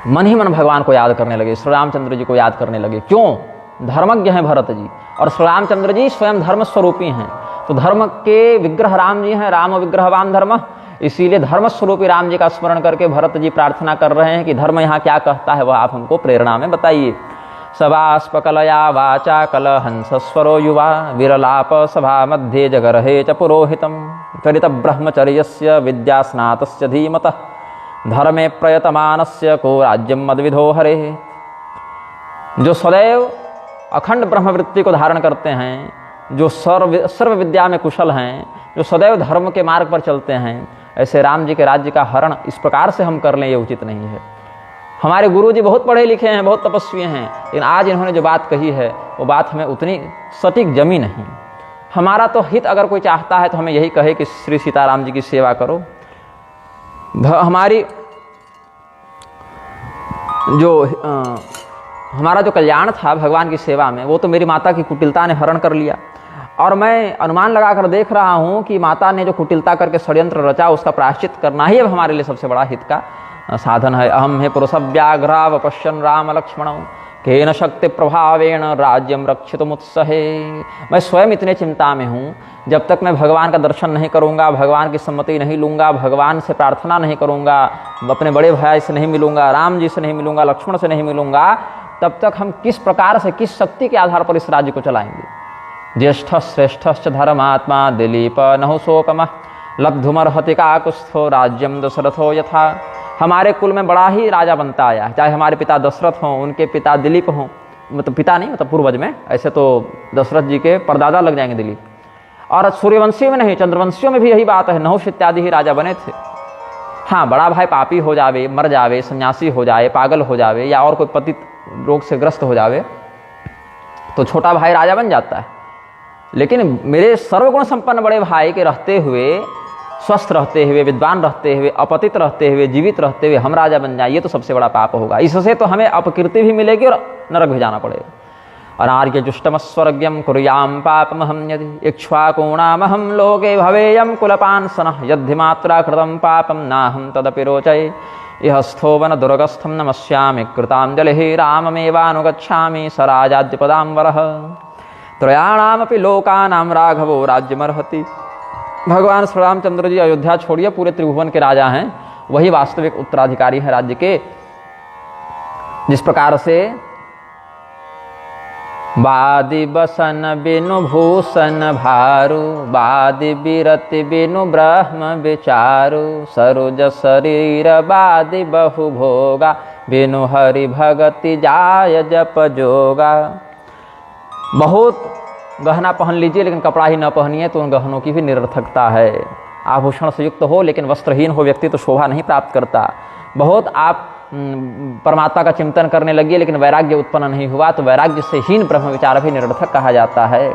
मन ही मन भगवान को याद करने लगे, श्री रामचंद्र जी को याद करने लगे। क्यों? धर्मज्ञ हैं भरत जी, और श्री रामचंद्र जी स्वयं धर्म स्वरूपी हैं। तो धर्म के विग्रह राम जी हैं, राम विग्रहवान धर्म। इसीलिए धर्म स्वरूपी राम जी का स्मरण करके भरत जी प्रार्थना कर रहे हैं कि धर्म यहाँ क्या कहता है वह आप हमको प्रेरणा में बताइए। सभास्पकलया वाचा कल हंसस्वरो युवा विरलाप सभा मध्ये जगरहे च पुरोहितम चरित ब्रह्मचर्यस्य विद्या स्नातस्य धीमतः धर्मे प्रयतमानस्य को राज्यम मद्विधो हरे। जो सदैव अखंड ब्रह्मवृत्ति को धारण करते हैं, जो सर्व विद्या में कुशल हैं, जो सदैव धर्म के मार्ग पर चलते हैं, ऐसे राम जी के राज्य का हरण इस प्रकार से हम कर लें, ये उचित नहीं है। हमारे गुरु जी बहुत पढ़े लिखे हैं, बहुत तपस्वी हैं, लेकिन आज इन्होंने जो बात कही है वो बात हमें उतनी सटीक जमी नहीं। हमारा तो हित अगर कोई चाहता है तो हमें यही कहे कि श्री सीताराम जी की सेवा करो। हमारी जो हमारा जो कल्याण था भगवान की सेवा में, वो तो मेरी माता की कुटिलता ने हरण कर लिया। और मैं अनुमान लगाकर देख रहा हूँ कि माता ने जो कुटिलता करके षड्यंत्र रचा, उसका प्रायश्चित करना ही अब हमारे लिए सबसे बड़ा हित का साधन है। अहम हे पुरुष व्याघ्राव पश्यन राम लक्ष्मण केन शक्ति प्रभावेण राज्यम रक्षितुमुत्सहे। मैं स्वयं इतने चिंता में हूँ, जब तक मैं भगवान का दर्शन नहीं करूँगा, भगवान की सम्मति नहीं लूँगा, भगवान से प्रार्थना नहीं करूँगा, अपने बड़े भाई से नहीं मिलूँगा, राम जी से नहीं मिलूँगा, लक्ष्मण से नहीं मिलूँगा, तब तक हम किस प्रकार से, किस शक्ति के आधार पर इस राज्य को चलाएंगे। ज्येष्ठ श्रेष्ठ धर्मात्मा दिलीप नहुशोकम लब्धुमर्हति काकुत्स्थो राज्यम दशरथो यथा। हमारे कुल में बड़ा ही राजा बनता आया है, चाहे हमारे पिता दशरथ हों, उनके पिता दिलीप हों, मतलब पिता नहीं मतलब पूर्वज में, ऐसे तो दशरथ जी के परदादा लग जाएंगे दिलीप। और सूर्यवंशियों में नहीं, चंद्रवंशियों में भी यही बात है, नहुष इत्यादि ही राजा बने थे। हाँ, बड़ा भाई पापी हो जावे, मर जावे, सन्यासी हो जाए, पागल हो जावे, या और कोई पतित रोग से ग्रस्त हो जावे, तो छोटा भाई राजा बन जाता है। लेकिन मेरे सर्वगुण संपन्न बड़े भाई के रहते हुए, स्वस्थ रहते हुए, विद्वान रहते हुए, अपतित रहते हुए, जीवित रहते हुए हम राजा बन जाए, ये तो सबसे बड़ा पाप होगा। इससे तो हमें अपकीर्ति भी मिलेगी और नरक भी जाना पड़ेगा। अनार्य जुष्टमस्वर्ग्यम कुर्याम पापमहं यदि इक्ष्वाकुणामहं लोके भवेयं कुलपांसनः यद्धि मात्रा कृतं पापं नाहं तदपि रोचये इह स्थो वन दुर्गस्थं नमस्यामि कृताञ्जलिः राममेवानुगच्छामि स राजाद्यपदाम्बरः त्रयाणामपि लोकानां राघवो राज्यमर्हति। भगवान श्री रामचंद्र जी अयोध्या छोड़िए, पूरे त्रिभुवन के राजा हैं, वही वास्तविक उत्तराधिकारी हैं राज्य के। जिस प्रकार से बादि बसन बिनु भूषण भारू बादि बिरति बिनु ब्रह्म विचारू सरोज शरीर बादि बहु भोगा बिनु हरि भगति जाय जप जोगा। बहुत गहना पहन लीजिए लेकिन कपड़ा ही न पहनिए तो उन गहनों की भी निरर्थकता है। आभूषण से युक्त हो लेकिन वस्त्रहीन हो व्यक्ति तो शोभा नहीं प्राप्त करता। बहुत आप परमात्मा का चिंतन करने लगिए लेकिन वैराग्य उत्पन्न नहीं हुआ तो वैराग्य से हीन ब्रह्म विचार भी निरर्थक कहा जाता है।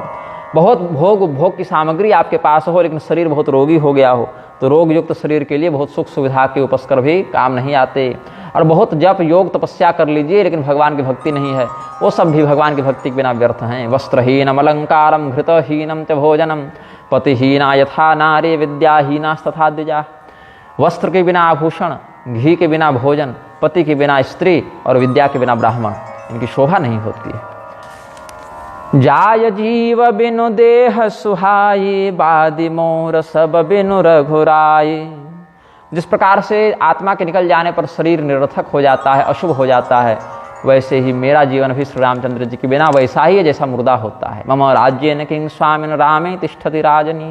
बहुत भोग की सामग्री आपके पास हो लेकिन शरीर बहुत रोगी हो गया हो तो रोग युक्त शरीर के लिए बहुत सुख सुविधा के उपस्कर भी काम नहीं आते। और बहुत जप योग तपस्या कर लीजिए लेकिन भगवान की भक्ति नहीं है, वो सब भी भगवान की भक्ति के बिना व्यर्थ हैं। वस्त्रहीनम अलंकारम घृतहीनम च भोजनम पतिहीना यथा नारी विद्याहीनास्तथा द्विजा। वस्त्र के बिना आभूषण, घी के बिना भोजन, पति के बिना स्त्री और विद्या के बिना ब्राह्मण, इनकी शोभा नहीं होती है। जाय जीव बिनु देह सुहाई बादि मोर सब बिनु रघुराई। जिस प्रकार से आत्मा के निकल जाने पर शरीर निरर्थक हो जाता है, अशुभ हो जाता है, वैसे ही मेरा जीवन भी श्री रामचंद्र जी के बिना वैसा ही है जैसा मुर्दा होता है। मम राज्येन किंग स्वामिन रामे तिष्ठति राजनी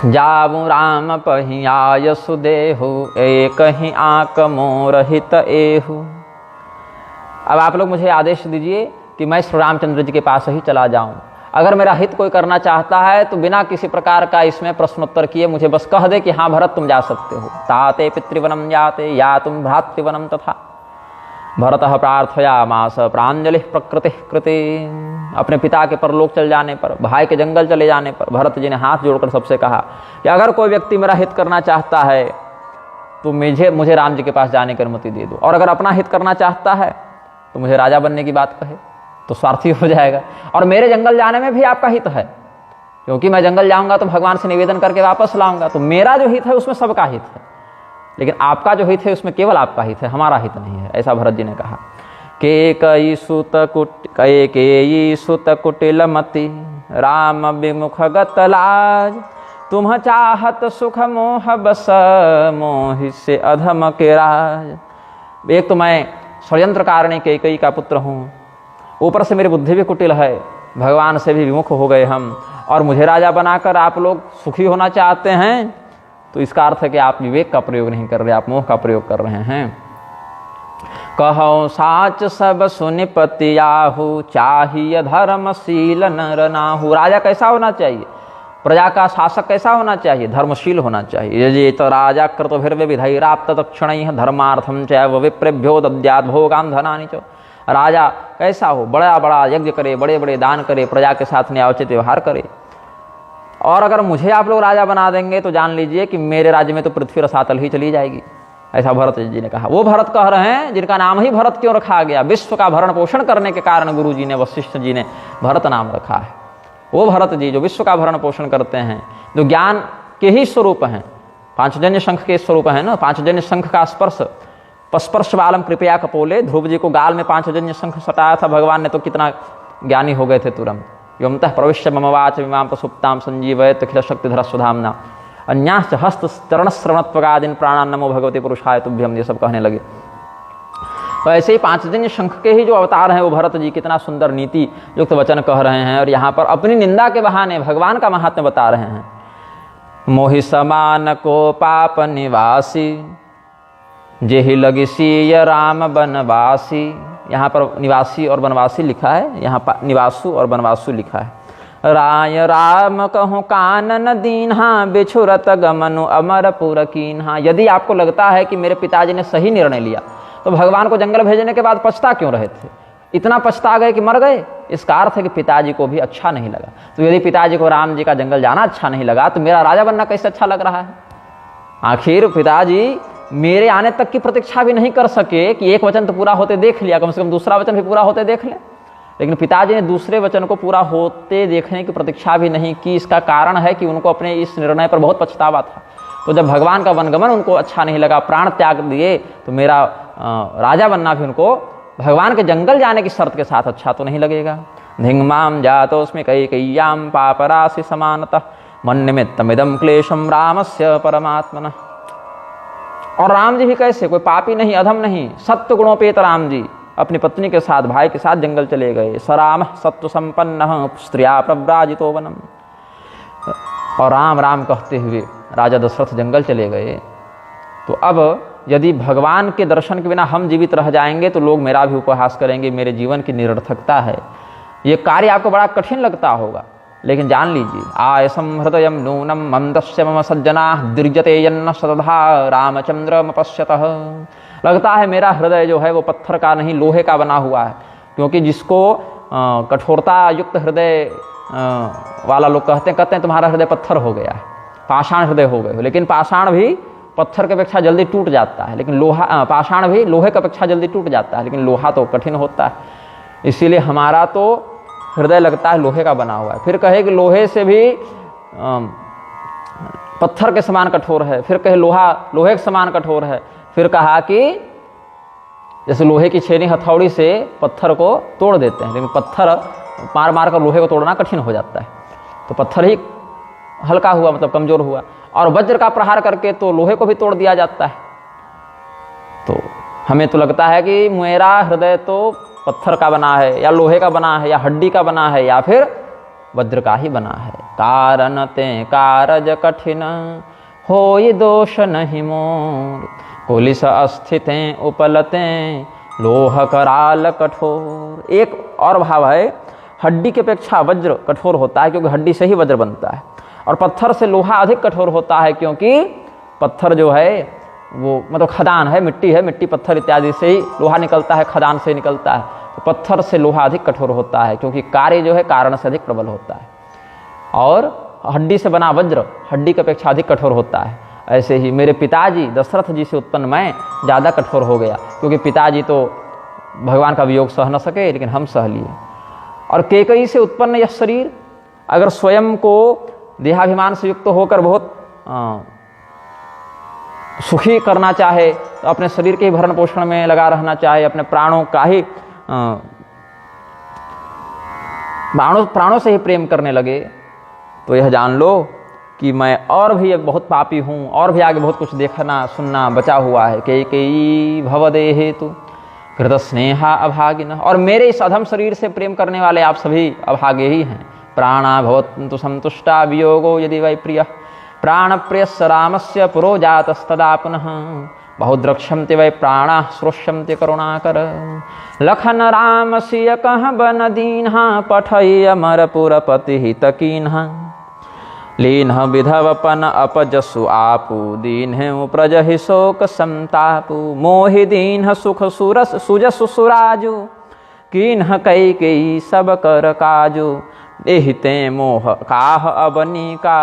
जाबु राम पहियाय सुदेहु एक ही आक मोर हित एहु। अब आप लोग मुझे आदेश दीजिए कि मैं श्री रामचंद्र जी के पास ही चला जाऊं। अगर मेरा हित कोई करना चाहता है तो बिना किसी प्रकार का इसमें प्रश्नोत्तर किए मुझे बस कह दे कि हाँ भरत तुम जा सकते हो। ताते पितृवनम जाते या तुम भ्रातृवनम तथा। भरतः प्रार्थयामास प्राञ्जलि प्रकृति कृति। अपने पिता के परलोक चल जाने पर, भाई के जंगल चले जाने पर भरत जी ने हाथ जोड़कर सबसे कहा कि अगर कोई व्यक्ति मेरा हित करना चाहता है तो मुझे राम जी के पास जाने की अनुमति दे दो, और अगर अपना हित करना चाहता है तो मुझे राजा बनने की बात कहे तो स्वार्थी हो जाएगा। और मेरे जंगल जाने में भी आपका हित है, क्योंकि मैं जंगल जाऊंगा तो भगवान से निवेदन करके वापस लाऊंगा, तो मेरा जो हित है उसमें सबका हित है, लेकिन आपका जो हित है उसमें केवल आपका हित है, हमारा हित नहीं है। ऐसा भरत जी ने कहा। केकई सुत कुटिल मति राम विमुख गत लाज तुम चाहत सुख मोह बस मोहि से अधम के राज। एक तो मैं षड्यंत्र कारिणी केकई का पुत्र हूँ, ऊपर से मेरी बुद्धि भी कुटिल है, भगवान से भी विमुख हो गए हम, और मुझे राजा बनाकर आप लोग सुखी होना चाहते हैं, तो इसका अर्थ है कि आप विवेक का प्रयोग नहीं कर रहे, आप मोह का प्रयोग कर रहे हैं। कहो साच सब सुनिपति आहु चाहिए धर्मशील नर नाहु। राजा कैसा होना चाहिए, प्रजा का शासक कैसा होना चाहिए, धर्मशील होना चाहिए। ये तो राजा कृतभिर्विधैराप्त दक्षिणैः धर्मार्थम चैव विप्रेभ्यो दद्यात् भोगान् धनानि च। राजा कैसा हो, बड़ा बड़ा यज्ञ करे, बड़े बड़े दान करे, प्रजा के साथ न्यायोचित व्यवहार करे। और अगर मुझे आप लोग राजा बना देंगे तो जान लीजिए कि मेरे राज्य में तो पृथ्वी रसातल ही चली जाएगी, ऐसा भरत जी ने कहा। वो भरत कह रहे हैं जिनका नाम ही भरत क्यों रखा गया, विश्व का भरण पोषण करने के कारण गुरु जी ने, वशिष्ठ जी ने भरत नाम रखा है। वो भरत जी जो विश्व का भरण पोषण करते हैं, जो ज्ञान के ही स्वरूप हैं, पांचजन्य शंख के स्वरूप है ना। पांचजन्य शंख का स्पर्श, स्पर्श बालम कृपया कपोले, ध्रुव जी को गाल में पांचजन्य शंख सटाया था भगवान ने, तो कितना ज्ञानी हो गए थे तुरंत। योमतः प्रविश्य मम वाच इमां प्रसुप्तां संजीवयत अखिल शक्तिधर सुधाम्ना अन्याश्च हस्त चरण श्रवणत्वगादीन प्राणान् नमो भगवते पुरुषाय तुभ्यम, ये सब कहने लगे। तो ऐसे ही पांचजन्य शंख के ही जो अवतार हैं वो भरत जी कितना सुंदर नीति युक्त वचन कह रहे हैं, और यहाँ पर अपनी निंदा के बहाने भगवान का महात्म्य बता रहे हैं। मोहि समान को पाप निवासी, जेहि लगी सीय राम बनवासी। यहाँ पर निवासी और बनवासी लिखा है, यहाँ पर निवासु और बनवासु लिखा है। राय राम कहूँ कानन दीन्हा, बिछुरत गमनु अमरपुर कीन्हा। यदि आपको लगता है कि मेरे पिताजी ने सही निर्णय लिया, तो भगवान को जंगल भेजने के बाद पछता क्यों रहे थे? इतना पछता गए कि मर गए। इसका अर्थ है कि पिताजी को भी अच्छा नहीं लगा। तो यदि पिताजी को राम जी का जंगल जाना अच्छा नहीं लगा, तो मेरा राजा बनना कैसे अच्छा लग रहा है? आखिर पिताजी मेरे आने तक की प्रतीक्षा भी नहीं कर सके कि एक वचन तो पूरा होते देख लिया, कम से कम दूसरा वचन भी पूरा होते देख लें। लेकिन पिताजी ने दूसरे वचन को पूरा होते देखने की प्रतीक्षा भी नहीं की। इसका कारण है कि उनको अपने इस निर्णय पर बहुत पछतावा था। तो जब भगवान का वनगमन उनको अच्छा नहीं लगा, प्राण त्याग दिए, तो मेरा राजा बनना भी उनको भगवान के जंगल जाने की शर्त के साथ अच्छा तो नहीं लगेगा। धिंगमाम जातोस्मि कैकेय्याम पापराशि समानतः मन्निमित्तमिदं क्लेशम रामस्य परमात्मनः। और राम जी भी कैसे, कोई पापी नहीं, अधम नहीं, सत्व गुणोपेत राम जी अपनी पत्नी के साथ, भाई के साथ जंगल चले गए। सराम सत्व संपन्न स्त्रिया प्रव्राजितो वनम। और राम राम कहते हुए राजा दशरथ जंगल चले गए। तो अब यदि भगवान के दर्शन के बिना हम जीवित रह जाएंगे तो लोग मेरा भी उपहास करेंगे, मेरे जीवन की निरर्थकता है। ये कार्य आपको बड़ा कठिन लगता होगा, लेकिन जान लीजिए, आयसम हृदयम नूनम मंदस्य मम सज्जना दीर्जते यन्न सतधा रामचंद्रम पश्यतः। लगता है मेरा हृदय जो है वो पत्थर का नहीं, लोहे का बना हुआ है। क्योंकि जिसको कठोरता युक्त हृदय वाला लोग कहते हैं तुम्हारा हृदय पत्थर हो गया है, पाषाण हृदय हो गए हो। लेकिन पाषाण भी पत्थर के अपेक्षा जल्दी टूट जाता है, लेकिन लोहा, पाषाण भी लोहे की अपेक्षा जल्दी टूट जाता है, लेकिन लोहा तो कठिन होता है। इसीलिए हमारा तो हृदय लगता है लोहे का बना हुआ है। फिर कहे कि लोहे से भी पत्थर के समान कठोर है, फिर कहे लोहा लोहे के समान कठोर है। फिर कहा कि जैसे लोहे की छेनी हथौड़ी से पत्थर को तोड़ देते हैं, लेकिन पत्थर मार मार कर लोहे को तोड़ना कठिन हो जाता है। तो पत्थर ही हल्का हुआ, मतलब कमजोर हुआ। और वज्र का प्रहार करके तो लोहे को भी तोड़ दिया जाता है। तो हमें तो लगता है कि मेरा हृदय तो पत्थर का बना है, या लोहे का बना है, या हड्डी का बना है, या फिर वज्र का ही बना है। कारण ते कारज कठिन होय दोष नहीं मोर, कुलिस अस्थिते उपलते लोह कराल कठोर। एक और भाव है, हड्डी की अपेक्षा वज्र कठोर होता है क्योंकि हड्डी से ही वज्र बनता है। और पत्थर से लोहा अधिक कठोर होता है क्योंकि पत्थर जो है वो मतलब खदान है, मिट्टी है, मिट्टी पत्थर इत्यादि से ही लोहा निकलता है, खदान से निकलता है। तो पत्थर से लोहा अधिक कठोर होता है क्योंकि कार्य जो है कारण से अधिक प्रबल होता है। और हड्डी से बना वज्र हड्डी की अपेक्षा अधिक कठोर होता है। ऐसे ही मेरे पिताजी दशरथ जी से उत्पन्न मैं ज़्यादा कठोर हो गया, क्योंकि पिताजी तो भगवान का वियोग सह न सके, लेकिन हम सह लिए। और कैकेयी से उत्पन्न यह शरीर अगर स्वयं को देहाभिमान से युक्त होकर बहुत सुखी करना चाहे, तो अपने शरीर के ही भरण पोषण में लगा रहना चाहे, अपने प्राणों का ही प्राणों से ही प्रेम करने लगे, तो यह जान लो कि मैं और भी बहुत पापी हूँ, और भी आगे बहुत कुछ देखना सुनना बचा हुआ है। कैकेयी भवदेहे तु कृत स्नेहा अभागिनः। और मेरे इस अधम शरीर से प्रेम करने वाले आप सभी अभागे ही हैं। प्राणा भवन्तु संतुष्टा वियोगो यदि वै प्रियः, प्राण प्रियस्य रामस्य पुरो जातस्तदा पुनः, बहुद्रक्ष्यन्ति वै प्राणाः श्रोष्यन्ति करुणाकर। लखन राम सिय कह बन दीन्हा, पठय अमरपुरपति हित कीन्हा। लीन्ह विधवपन अपजसु आपू, दीन्ह प्रजहि शोक संतापू। मोहि दीन्ह सुख सुरस सुजसु सुराजु, कीन्ह कैकेयी सब कर काजु। एहिते मोह काह अबनी का,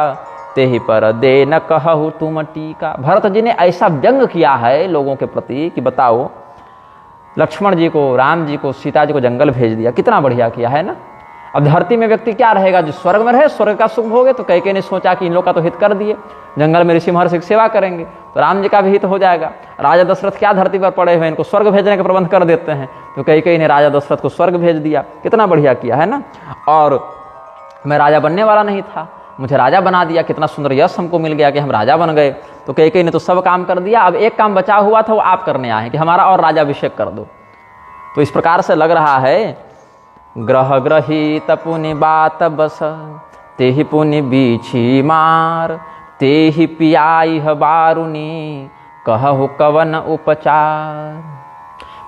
तेहि पर दे न कहु तुम टीका। भरत जी ने ऐसा व्यंग किया है लोगों के प्रति कि बताओ, लक्ष्मण जी को, राम जी को, सीता जी को जंगल भेज दिया, कितना बढ़िया किया है ना। अब धरती में व्यक्ति क्या रहेगा, जो स्वर्ग में रहे, स्वर्ग का सुख भोगे। तो कैकेयी ने सोचा कि इन लोग का तो हित कर दिए, जंगल में ऋषि महर्षि की सेवा करेंगे तो राम जी का भी हित हो जाएगा। राजा दशरथ क्या धरती पर पड़े हुए, इनको स्वर्ग भेजने का प्रबंध कर देते हैं। तो कैकेयी ने राजा दशरथ को स्वर्ग भेज दिया, कितना बढ़िया किया है ना। और मैं राजा बनने वाला नहीं था, मुझे राजा बना दिया, कितना सुंदर यश हमको मिल गया कि हम राजा बन गए। तो कैकेयी ने तो सब काम कर दिया, अब एक काम बचा हुआ था वो आप करने आए कि हमारा और राजाभिषेक कर दो। तो इस प्रकार से लग रहा है, ग्रह ग्रहित पुनि बात बस, तेहि पुनि बीछी मार, तेहि पियाई बारुनी, कहु कवन उपचार।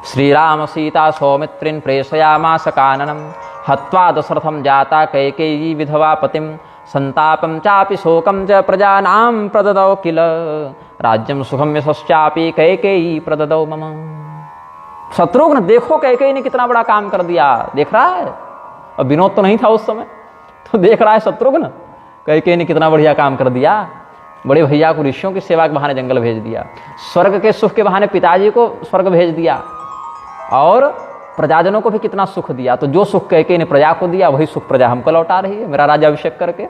श्री राम सीता सौमित्रिन प्रेषयामास काननम, हत्वा दशरथम जाता कैकेयी विधवा पतिम, संतापम चापि शोकम च प्रजानां प्रददौ किल, राज्यम सुखम यशश्चापि कैकेयी प्रददौ मम। शत्रुघ्न देखो कैकेयी ने कितना बड़ा काम कर दिया, देख रहा है। और विनोद तो नहीं था उस समय, तो देख रहा है शत्रुघ्न, कैकेयी ने कितना बढ़िया काम कर दिया। बड़े भैया को ऋषियों की सेवा के बहाने जंगल भेज दिया, स्वर्ग के सुख के बहाने पिताजी को स्वर्ग भेज दिया, और प्रजाजनों को भी कितना सुख दिया। तो जो सुख कैकेयी ने प्रजा को दिया, वही सुख प्रजा हमको लौटा रही है, मेरा राज्याभिषेक करके।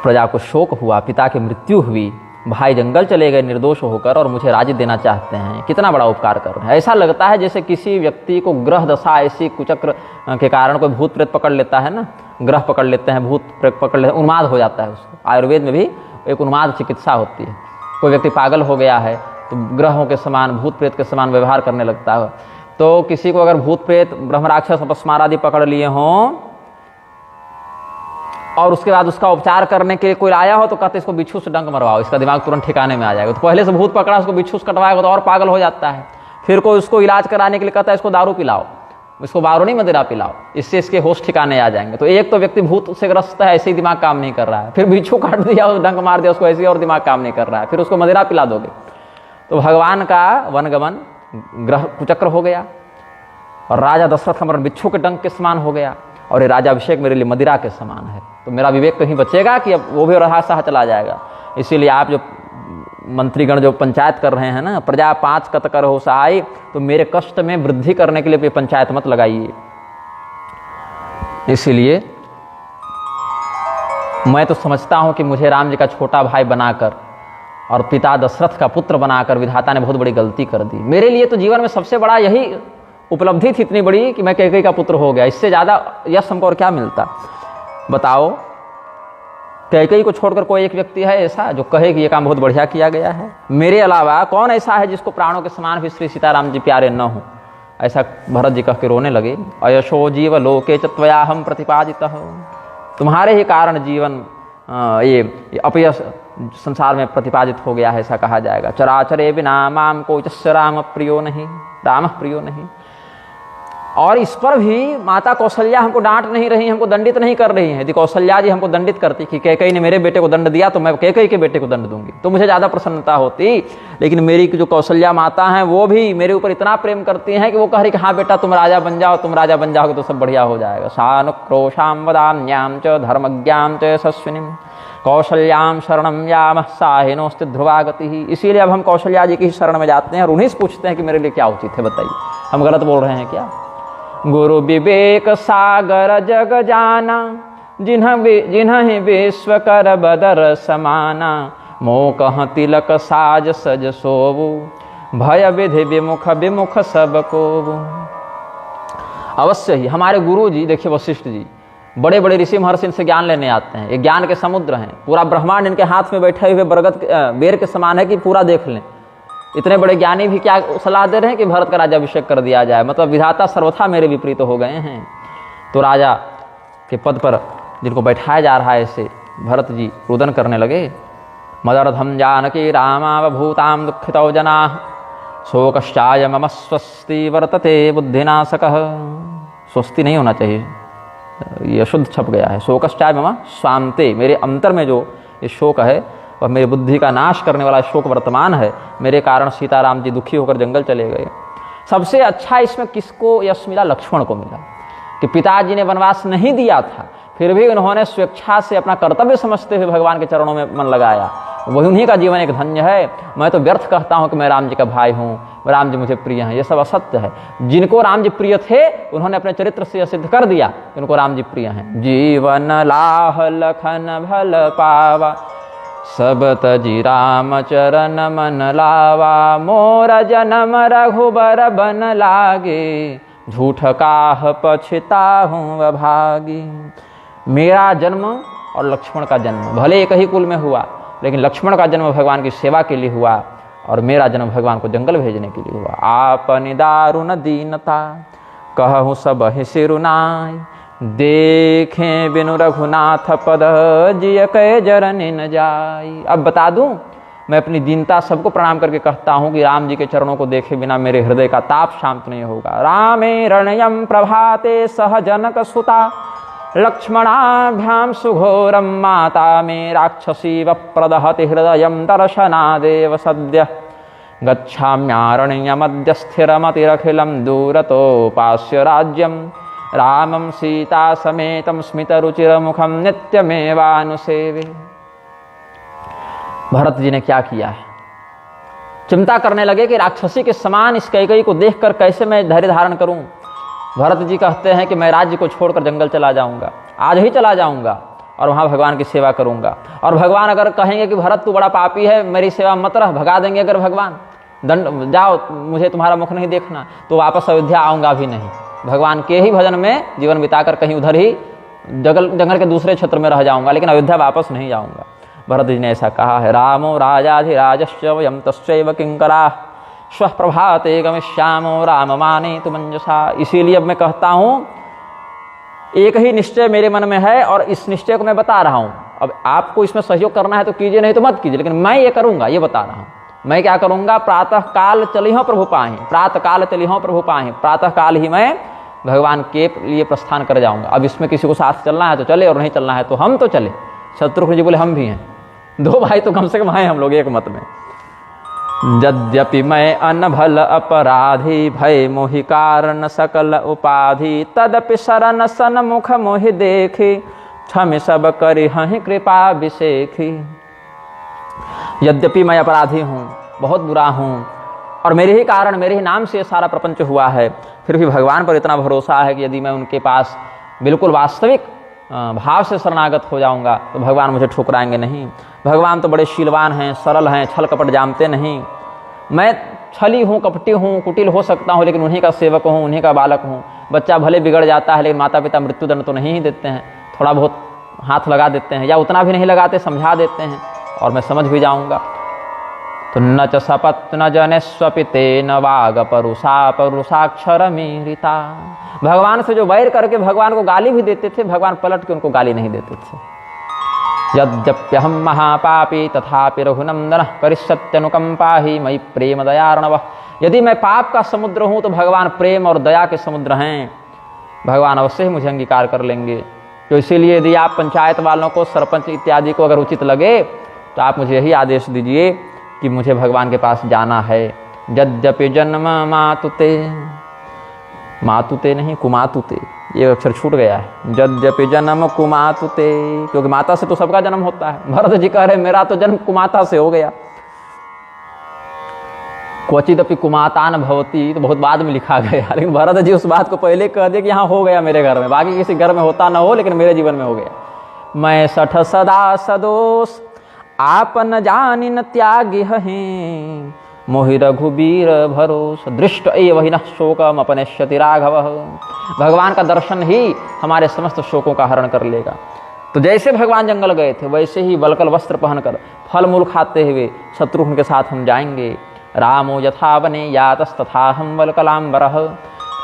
प्रजा को शोक हुआ, पिता की मृत्यु हुई, भाई जंगल चले गए निर्दोष होकर, और मुझे राज्य देना चाहते हैं, कितना बड़ा उपकार कर रहे हैं। ऐसा लगता है जैसे किसी व्यक्ति को ग्रह दशा ऐसी कुचक्र के कारण कोई भूत प्रेत पकड़ लेता है ना, ग्रह पकड़ लेते हैं, भूत प्रेत पकड़ लेते हैं, उन्माद हो जाता है उसको। आयुर्वेद में भी एक उन्माद चिकित्सा होती है। कोई व्यक्ति पागल हो गया है तो ग्रहों के समान, भूत प्रेत के समान व्यवहार करने लगता है। तो किसी को अगर भूत प्रेत, ब्रह्म राक्षस, अपस्मार आदि पकड़ लिए हों, और उसके बाद उसका उपचार करने के लिए कोई आया हो, तो कहते इसको बिच्छू से डंक मरवाओ, इसका दिमाग तुरंत ठिकाने में आ जाएगा। तो पहले से भूत पकड़ा, उसको बिच्छू से कटवाएगा तो और पागल हो जाता है। फिर कोई उसको इलाज कराने के लिए कहता है इसको दारू पिलाओ, इसको बारूनी मदिरा पिलाओ, इससे इसके होश ठिकाने आ जाएंगे। तो एक तो व्यक्ति भूत से ग्रस्त है, ऐसे ही दिमाग काम नहीं कर रहा है, फिर बिच्छू काट दिया, डंक मार दिया उसको, ऐसे और दिमाग काम नहीं कर रहा है, फिर उसको मदिरा पिला दोगे। तो भगवान का वनगमन ग्रह कुचक्र हो गया, और राजा दशरथ का मरण बिच्छू के डंक के समान हो गया, और ये राजाभिषेक मेरे लिए मदिरा के समान है। तो मेरा विवेक कहीं बचेगा कि अब वो भी रहा सहा चला जाएगा। इसीलिए आप जो मंत्रीगण जो पंचायत कर रहे हैं ना, प्रजा 5 कत कर हो सहाय, तो मेरे कष्ट में वृद्धि करने के लिए पंचायत मत लगाइए। इसीलिए मैं तो समझता हूं कि मुझे राम जी का छोटा भाई बनाकर और पिता दशरथ का पुत्र बनाकर विधाता ने बहुत बड़ी गलती कर दी। मेरे लिए तो जीवन में सबसे बड़ा यही उपलब्धि थी, इतनी बड़ी, कि मैं कैकेयी का पुत्र हो गया। इससे ज़्यादा यश हमको और क्या मिलता। बताओ, कैकेयी को छोड़कर कोई एक व्यक्ति है ऐसा जो कहे कि ये काम बहुत बढ़िया किया गया है? मेरे अलावा कौन ऐसा है जिसको प्राणों के समान भी श्री सीताराम जी प्यारे न हो? ऐसा भरत जी कह के रोने लगे। अयशो जीव लोके च त्वया हम प्रतिपादितः, तुम्हारे ही कारण जीवन ये अपयश संसार में प्रतिपादित हो गया है, ऐसा कहा जाएगा। चराचरे विना माम कोचस्य राम प्रियो नहीं, राम प्रियो नहीं। और इस पर भी माता कौशल्या हमको डांट नहीं रही, हमको दंडित नहीं कर रही है। यदि कौशल्या जी हमको दंडित करती कि कैकेयी ने मेरे बेटे को दंड दिया तो मैं कैकेयी के बेटे को दंड दूंगी, तो मुझे ज़्यादा प्रसन्नता होती। लेकिन मेरी जो कौशल्या माता हैं वो भी मेरे ऊपर इतना प्रेम करती हैं कि वो कह रही कि हाँ बेटा तुम राजा बन जाओ, तुम राजा बन जाओगे तो सब बढ़िया हो जाएगा। सानुक्रोशाम वदाम्याम च धर्मज्ञाम च यशस्विनीम कौशल्याम शरणम यामः साहिनोस्ति ध्रुवागति। इसीलिए अब हम कौशल्या जी की शरण में जाते हैं और उन्हीं से पूछते हैं कि मेरे लिए क्या उचित है, बताइए हम गलत बोल रहे हैं क्या? गुरु विवेक सागर जग जाना, जिन्ह विश्व कर बदर समाना, मोकह तिलक साज सज सोवु, भय विधि विमुख विमुख सब कोवु। अवश्य ही हमारे गुरु जी, देखिए वशिष्ठ जी, बड़े बड़े ऋषि महर्षि इनसे ज्ञान लेने आते हैं। ये ज्ञान के समुद्र हैं, पूरा ब्रह्मांड इनके हाथ में बैठे हुए बरगद बेर के समान है कि पूरा देख लें। इतने बड़े ज्ञानी भी क्या सलाह दे रहे हैं कि भरत का राज्याभिषेक कर दिया जाए, मतलब विधाता सर्वथा मेरे विपरीत हो गए हैं। तो राजा के पद पर जिनको बैठाया जा रहा है ऐसे भरत जी रुदन करने लगे। मदर्थम जानकी रामावभूतां दुःखितौ जनाः, शोकश्चाय मम स्वस्ति वर्तते बुद्धिनाशकः। स्वस्ति नहीं होना चाहिए, ये अशुद्ध छप गया है। शोकश्चाय मम स्वान्ते, मेरे अंतर में जो ये शोक है वह मेरी बुद्धि का नाश करने वाला शोक वर्तमान है। मेरे कारण सीताराम जी दुखी होकर जंगल चले गए। सबसे अच्छा इसमें किसको यश मिला? लक्ष्मण को मिला कि पिताजी ने वनवास नहीं दिया था, फिर भी उन्होंने स्वेच्छा से अपना कर्तव्य समझते हुए भगवान के चरणों में मन लगाया। वही उन्हीं का जीवन एक धन्य है। मैं तो व्यर्थ कहता हूँ कि मैं राम जी का भाई हूँ, राम जी मुझे प्रिय हैं, ये सब असत्य है। जिनको राम जी प्रिय थे उन्होंने अपने चरित्र से सिद्ध कर दिया कि उनको राम जी प्रिय हैं। जीवन लाह लखन भल पावा, सब तजी राम चरण मन लावा, मोर जन्म रघुबर बन लागे, झूठ काह पछताहूँ अभागी। मेरा जन्म और लक्ष्मण का जन्म भले एक ही कुल में हुआ, लेकिन लक्ष्मण का जन्म भगवान की सेवा के लिए हुआ और मेरा जन्म भगवान को जंगल भेजने के लिए हुआ। आपनि दारुण दीनता, कहूँ सब ही सिरुनाय, देखें बिनु रघुनाथ पद, जिय कै जरनि न जाय। अब बता दूं, मैं अपनी दीनता सबको प्रणाम करके कहता हूँ कि राम जी के चरणों को देखे बिना मेरे हृदय का ताप शांत नहीं होगा। रामे रणयम प्रभाते सह जनक सुता, लक्ष्मणाभ्याम सुघोरम माता में राक्षसी वप्रदहति हृदयम दर्शनादेव सद्य, गच्छाम्यारण्यमद्य स्थिरमतिरखिलं दूरतोपास्य राज्यम, रामं सीता समेतं स्मितरुचिरमुखं नित्यमेवानुसेवे। भरत जी ने क्या किया है? चिंता करने लगे कि राक्षसी के समान इस कैकेयी को देखकर कैसे मैं धैर्य धारण करूं। भरत जी कहते हैं कि मैं राज्य को छोड़कर जंगल चला जाऊंगा, आज ही चला जाऊंगा और वहां भगवान की सेवा करूंगा। और भगवान अगर कहेंगे कि भरत तू बड़ा पापी है, मेरी सेवा मत रह, भगा देंगे अगर भगवान, दंड जाओ, मुझे तुम्हारा मुख नहीं देखना, तो वापस अयोध्या आऊंगा भी नहीं। भगवान के ही भजन में जीवन बिताकर कहीं उधर ही जंगल के दूसरे क्षेत्र में रह जाऊंगा, लेकिन अयोध्या वापस नहीं जाऊंगा। भरत जी ने ऐसा कहा है। रामो राजाधिराजश्च वयं तस्यैव किंकराः, श्वः प्रभाते गमिष्यामो राम माने तु मंजसा। इसीलिए अब मैं कहता हूँ, एक ही निश्चय मेरे मन में है और इस निश्चय को मैं बता रहा हूँ। अब आपको इसमें सहयोग करना है तो कीजिए, नहीं तो मत कीजिए, लेकिन मैं ये करूँगा, ये बता रहा हूँ। मैं क्या करूँगा? प्रातः काल चली हो प्रभु पाहि, प्रातः काल चली हो प्रभु पाहि, प्रातः काल ही मैं भगवान के लिए प्रस्थान कर जाऊँगा। अब इसमें किसी को साथ चलना है तो चले, और नहीं चलना है तो हम तो चले। शत्रुघ्न जी बोले हम भी हैं, दो भाई तो कम से कम हैं हम लोग एक मत में। यद्यपि मैं अनभल अपराधी, भय मोहि कारण सकल उपाधि, तदपि शरण सन्मुख मोहि देखी, क्षम सब करि हहि कृपा विशेखी। यद्यपि मैं अपराधी हूँ, बहुत बुरा हूँ, और मेरे ही कारण, मेरे ही नाम से सारा प्रपंच हुआ है, फिर भी भगवान पर इतना भरोसा है कि यदि मैं उनके पास बिल्कुल वास्तविक भाव से शरणागत हो जाऊंगा तो भगवान मुझे ठुकराएंगे नहीं। भगवान तो बड़े शीलवान हैं, सरल हैं, छल कपट जानते नहीं। मैं छली हूँ, कपटी हूँ, कुटिल हो सकता हूँ, लेकिन उन्हीं का सेवक हूँ, उन्हीं का बालक हूँ। बच्चा भले बिगड़ जाता है, लेकिन माता पिता मृत्युदंड तो नहीं ही देते हैं, थोड़ा बहुत हाथ लगा देते हैं, या उतना भी नहीं लगाते, समझा देते हैं, और मैं समझ भी जाऊँगा। तो न च सपत् न जनेष्वपिते न वाग परुषाक्षर मीरिता। भगवान से जो वैर करके भगवान को गाली भी देते थे, भगवान पलट के उनको गाली नहीं देते थे। यद्यप्यहम महापापी तथापि रघुनंदन करिष्यत्यनुकंपा ही मयि प्रेम दयार्णव। यदि मैं पाप का समुद्र हूँ तो भगवान प्रेम और दया के समुद्र हैं, भगवान अवश्य ही मुझे अंगीकार कर लेंगे। तो इसीलिए यदि आप पंचायत वालों को, सरपंच इत्यादि को अगर उचित लगे तो आप मुझे यही आदेश दीजिए कि मुझे भगवान के पास जाना है। यद्यपि जन्म मातुते, मातुते नहीं कुमातुते, ये अक्षर छूट गया है। यद्यपि जन्म कुमातुते, क्योंकि माता से तो सबका जन्म होता है। भरत जी कह रहे मेरा तो जन्म कुमाता से हो गया। क्वचिदपि कुमातान भवती, तो बहुत बाद में लिखा गया, लेकिन भरत जी उस बात को पहले कह दिया कि यहाँ हो गया मेरे घर में, बाकी किसी घर में होता ना हो, लेकिन मेरे जीवन में हो गया। मैं सठ सदा सदोष आपन जानिन त्यागी हैं, मोहि रघुबीर भरोस दृष्ट एव हि नः शोकम अपनेष्यति राघव। भगवान का दर्शन ही हमारे समस्त शोकों का हरण कर लेगा। तो जैसे भगवान जंगल गए थे, वैसे ही वल्कल वस्त्र पहनकर फल मूल खाते हुए शत्रुघ्न के साथ हम जाएंगे। रामो यथा वने यातस्तथा हम वल्कलाम्बरः,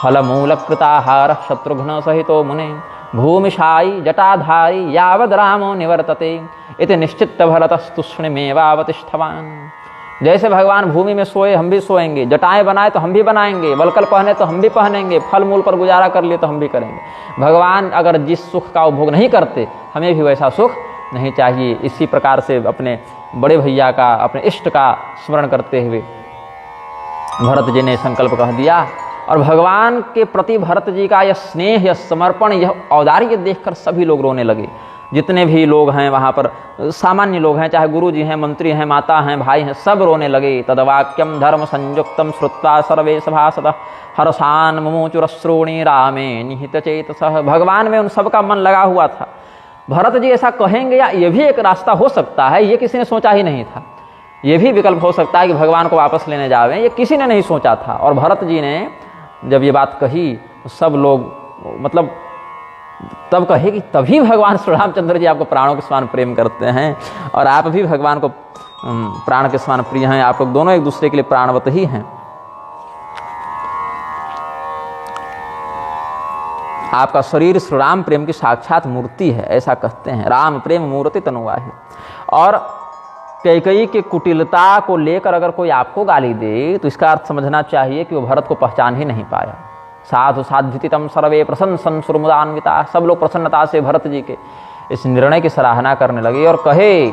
फल मूल कृताहार शत्रुघ्न सहितो मुने, भूमिशायी जटाधारी यावद रामो निवर्तते, इति निश्चित भरतस्तुष्णिमेवावतिष्ठवान्। जैसे भगवान भूमि में सोए हम भी सोएंगे, जटाएं बनाए तो हम भी बनाएंगे, वल्कल पहने तो हम भी पहनेंगे, फल मूल पर गुजारा कर लिए तो हम भी करेंगे। भगवान अगर जिस सुख का उपभोग नहीं करते, हमें भी वैसा सुख नहीं चाहिए। इसी प्रकार से अपने बड़े भैया का, अपने इष्ट का स्मरण करते हुए भरत जी ने संकल्प कह दिया और भगवान के प्रति भरत जी का यह स्नेह, यह समर्पण, यह औदार्य देखकर सभी लोग रोने लगे। जितने भी लोग हैं वहाँ पर, सामान्य लोग हैं, चाहे गुरु जी हैं, मंत्री हैं, माता हैं, भाई हैं, सब रोने लगे। तदवाक्यम धर्म संयुक्तम श्रुत्वा सर्वे सभासद हर्षान मुमुचुरश्रोणी रामे निहित चेतसः। भगवान में उन सबका मन लगा हुआ था। भरत जी ऐसा कहेंगे या ये भी एक रास्ता हो सकता है, ये किसी ने सोचा ही नहीं था। ये भी विकल्प हो सकता है कि भगवान को वापस लेने जावें, ये किसी ने नहीं सोचा था। और भरत जी ने जब ये बात कही तो सब लोग मतलब तब कहे कि तभी भगवान श्री रामचंद्र जी आपको प्राणों के समान प्रेम करते हैं और आप भी भगवान को प्राण के समान प्रिय हैं। आप लोग दोनों एक दूसरे के लिए प्राणवत ही हैं। आपका शरीर श्री राम प्रेम की साक्षात मूर्ति है, ऐसा कहते हैं। राम प्रेम मूर्ति तनुवाही। और कैकेयी के कुटिलता को लेकर अगर कोई आपको गाली दे तो इसका अर्थ समझना चाहिए कि वो भरत को पहचान ही नहीं पाया। साधु साध्वितम सर्वे प्रशंसन सुरमुदान्विता। सब लोग प्रसन्नता से भरत जी के इस निर्णय की सराहना करने लगे और कहे,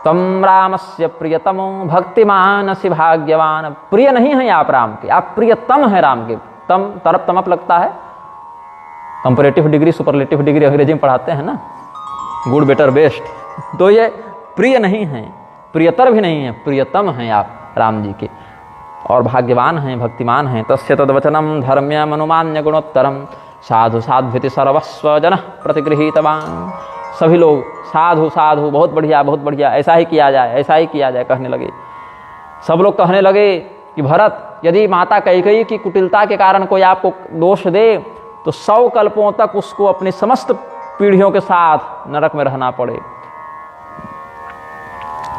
तम रामस्य प्रियतमो भक्तिमान सि भाग्यवान। प्रिय नहीं है आप राम के, आप प्रियतम है राम के। तम तरफ तमप लगता है, कंपैरेटिव डिग्री सुपरलेटिव डिग्री अंग्रेजी में पढ़ाते हैं ना, गुड बेटर बेस्ट। तो ये प्रिय नहीं है, प्रियतर भी नहीं है, प्रियतम हैं आप राम जी के और भाग्यवान हैं, भक्तिमान हैं। तस्य तद्वचनम धर्म्यम अनुमान्य गुणोत्तरम साधु साध्विति सर्वस्व जन प्रतिगृहीतवान। सभी लोग साधु साधु, बहुत बढ़िया बहुत बढ़िया, ऐसा ही किया जाए, ऐसा ही किया जाए कहने लगे। सब लोग कहने लगे कि भरत, यदि माता कैकेयी की कुटिलता के कारण कोई आपको दोष दे तो 100 कल्पों तक उसको अपनी समस्त पीढ़ियों के साथ नरक में रहना पड़े।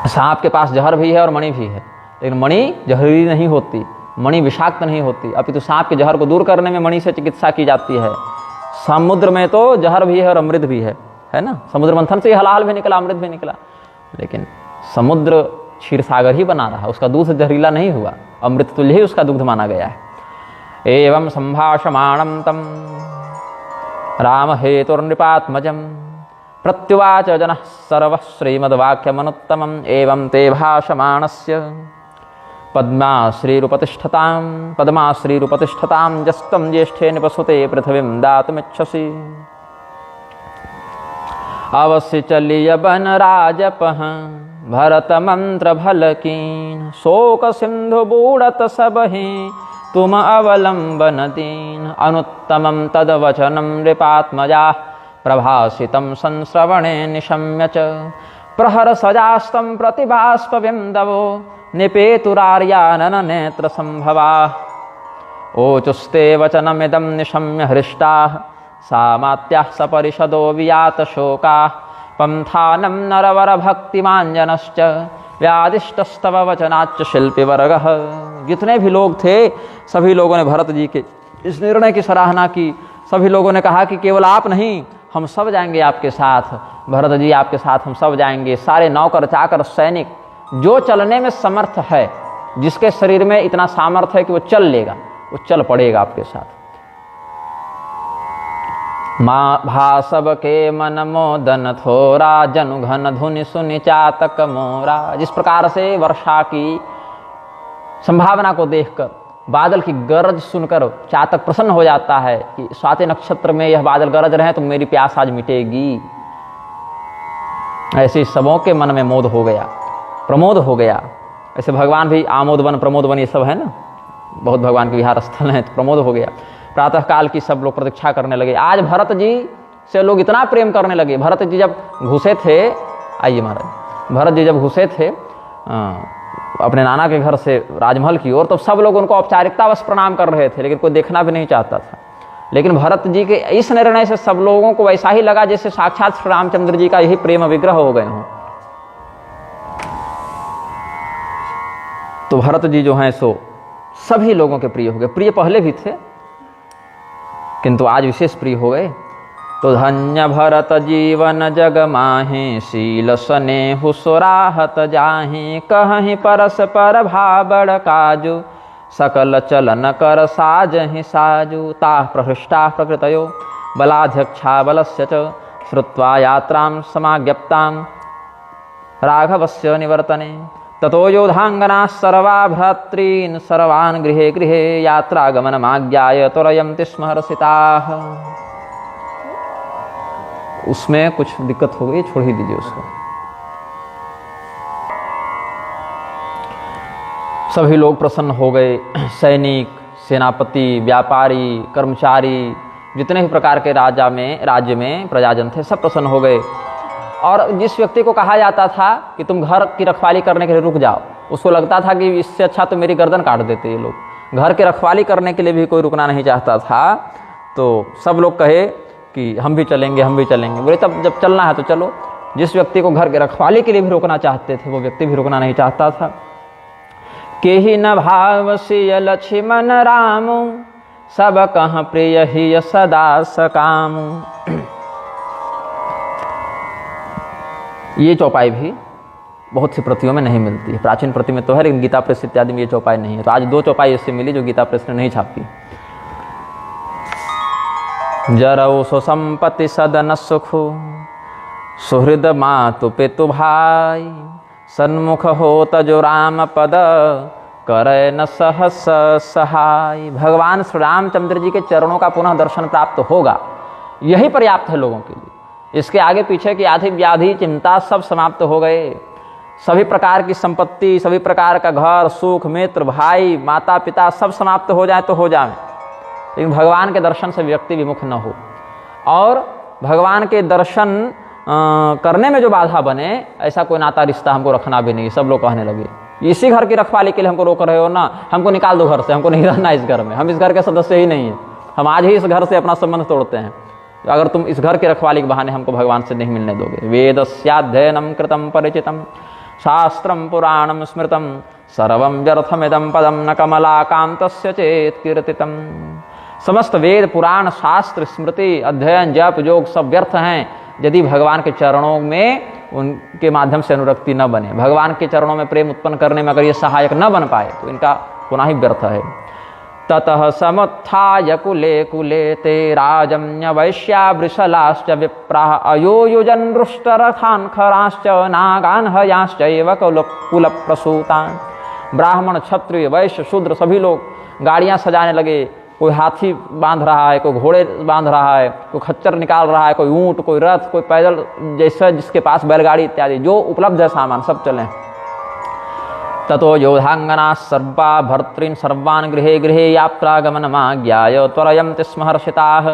सांप के पास जहर भी है और मणि भी है, लेकिन मणि जहरीली नहीं होती, मणि विषाक्त नहीं होती, अपितु सांप के जहर को दूर करने में मणि से चिकित्सा की जाती है। समुद्र में तो जहर भी है और अमृत भी है ना। समुद्र मंथन से हलाल भी निकला, अमृत भी निकला, लेकिन समुद्र क्षीर सागर ही बना रहा, उसका दूध जहरीला नहीं हुआ, अमृत तुल्य ही उसका दुग्ध माना गया है। एवं संभाषमाणं तम राम हेतुर्नृपात्मजम् प्रत्युवाच जनः सर्वः श्रीमद्वाक्यमनुत्तमम्। एवं ते भाषमाणस्य पद्माश्रीरुपतिष्ठतां जस्तं ज्येष्ठे निपसुते पृथिवीं दातुमिच्छसि। अवश्य चलिय बन राजपह भरत मंत्र भलकीन। शोक सिंधु बूढ़त सबहि तुम अवलंबन दीन। अनुत्तमं तद्वचनं नृपात्मजा प्रभासितं संश्रवणे निशम्य च। प्रहर सजास्तं प्रतिबाष्पविन्दवो निपेतुरार्यानन नेत्र संभवा। ओचुस्ते वचनमिदं निशम्य हृष्टाः सामात्याः सपरिषदो वियात शोकाः। पंथानं नरवर भक्तिमाञ्जनश्च व्यादिष्टस्तव वचनाच्च शिल्पीवर्गः। जितने भी लोग थे सभी लोगों ने भरत जी के इस निर्णय की सराहना की। सभी लोगों ने कहा कि केवल आप नहीं, हम सब जाएंगे आपके साथ, भरत जी आपके साथ हम सब जाएंगे। सारे नौकर चाकर सैनिक, जो चलने में समर्थ है, जिसके शरीर में इतना सामर्थ्य है कि वो चल लेगा, वो चल पड़ेगा आपके साथ। माँ भासब के मन मोदन थोरा जनु घन धुनि सुनि चातक मोरा। जिस प्रकार से वर्षा की संभावना को देखकर, बादल की गरज सुनकर चातक प्रसन्न हो जाता है कि स्वाति नक्षत्र में यह बादल गरज रहे तो मेरी प्यास आज मिटेगी, ऐसे सबों के मन में मोद हो गया, प्रमोद हो गया। ऐसे भगवान भी आमोद वन प्रमोद वन ये सब है ना, बहुत भगवान के विहार स्थल हैं, तो प्रमोद हो गया। प्रातः काल की सब लोग प्रतीक्षा करने लगे। आज भरत जी से लोग इतना प्रेम करने लगे। भरत जी जब घुसे थे, आइए महाराज, भरत जी जब घुसे थे अपने नाना के घर से राजमहल की ओर, तो सब लोग उनको औपचारिकतावश प्रणाम कर रहे थे, लेकिन कोई देखना भी नहीं चाहता था। लेकिन भरत जी के इस निर्णय से सब लोगों को वैसा ही लगा जैसे साक्षात श्री रामचंद्र जी का यही प्रेम विग्रह हो गए हों। तो भरत जी जो हैं सो सभी लोगों के प्रिय हो गए। प्रिय पहले भी थे, किंतु आज विशेष प्रिय हो गए। तो धन्य भरत जीवन जग माहे, शील स्नेहु सुराहत जाहे। कहीं परस पर भाबड़ काजु, सकल चलन कर साजहि साजु। ताः प्रहृष्टाः प्रकृतयो बलाध्यक्षा बलस्य च। श्रुत्वा यात्रां समाज्ञप्तां राघवस्य निवर्तने। ततो योधांगना सर्वा भ्रातॄन् सर्वान् गृहे गृहे यात्रागमनमाज्ञाय त्वरयन्ति स्म हर्षिताः। उसमें कुछ दिक्कत हो गई, छोड़ ही दीजिए उसको। सभी लोग प्रसन्न हो गए, सैनिक, सेनापति, व्यापारी, कर्मचारी, जितने भी प्रकार के राज्य में प्रजाजन थे, सब प्रसन्न हो गए। और जिस व्यक्ति को कहा जाता था कि तुम घर की रखवाली करने के लिए रुक जाओ, उसको लगता था कि इससे अच्छा तो मेरी गर्दन काट देते ये लोग। घर की रखवाली करने के लिए भी कोई रुकना नहीं चाहता था। तो सब लोग कहे कि हम भी चलेंगे, हम भी चलेंगे। बोले तब जब चलना है तो चलो। जिस व्यक्ति को घर की रखवाली के लिए भी रोकना चाहते थे, वो व्यक्ति भी रुकना नहीं चाहता था। के ही न भावसिय लक्ष्मण राम, सब कहाँ प्रिय ही सदा सकाम। ये चौपाई भी बहुत सी प्रतियों में नहीं मिलती है। प्राचीन प्रति में तो है, लेकिन गीता प्रेस इत्यादि में ये चौपाई नहीं है। तो आज 2 चौपाई इससे मिली जो गीता प्रेस ने नहीं छापी। जरऊ सो संपत्ति सदन सुखु, सुहृद मातु पितु भाई, सन्मुख हो तजो राम पद, करे न सहस सहाय। भगवान श्री रामचंद्र जी के चरणों का पुनः दर्शन प्राप्त होगा, यही पर्याप्त है लोगों के लिए। इसके आगे पीछे की आधि व्याधि चिंता सब समाप्त हो गए। सभी प्रकार की संपत्ति, सभी प्रकार का घर, सुख, मित्र, भाई, माता पिता सब समाप्त हो जाए तो हो जाए, लेकिन भगवान के दर्शन से व्यक्ति विमुख न हो। और भगवान के दर्शन करने में जो बाधा बने, ऐसा कोई नाता रिश्ता हमको रखना भी नहीं। सब लोग कहने लगे इसी घर की रखवाली के लिए हमको रोक रहे हो ना, हमको निकाल दो घर से, हमको नहीं रहना इस घर में, हम इस घर के सदस्य ही नहीं हैं, हम आज ही इस घर से अपना संबंध तोड़ते हैं अगर तुम इस घर की रखवाली के बहाने हमको भगवान से नहीं मिलने दोगे। वेदस्याध्ययनम कृतम परिचितम, शास्त्रम पुराणम स्मृतम, सर्वं व्यर्थमिदं पदम न कमलाकांतस्य चेत कीर्तितम। समस्त वेद, पुराण, शास्त्र, स्मृति, अध्ययन, जप, योग सब व्यर्थ हैं यदि भगवान के चरणों में उनके माध्यम से अनुरक्ति न बने। भगवान के चरणों में प्रेम उत्पन्न करने में अगर ये सहायक न बन पाए तो इनका पुनः ही व्यर्थ है। ततः समुत्थाय कुले कुले ते राजन्य वैश्या वृषलाश्च विप्राः, अयोयुजन् रुष्टरथान् खराश्च नागान् हयांश्चैव कुल प्रसूतान्। ब्राह्मण, क्षत्रिय, वैश्य, शूद्र सभी लोग गाड़ियां सजाने लगे। कोई हाथी बांध रहा है, कोई घोड़े बांध रहा है, कोई खच्चर निकाल रहा है, कोई ऊंट, कोई रथ, कोई पैदल, जैसा जिसके पास बैलगाड़ी इत्यादि जो उपलब्ध है सामान सब चले। ततो योधांगना सर्वा भर्तॄन् सर्वान् गृहे गृहे यात्रागमनमाज्ञाय त्वरयन्ति स्म हर्षिताः।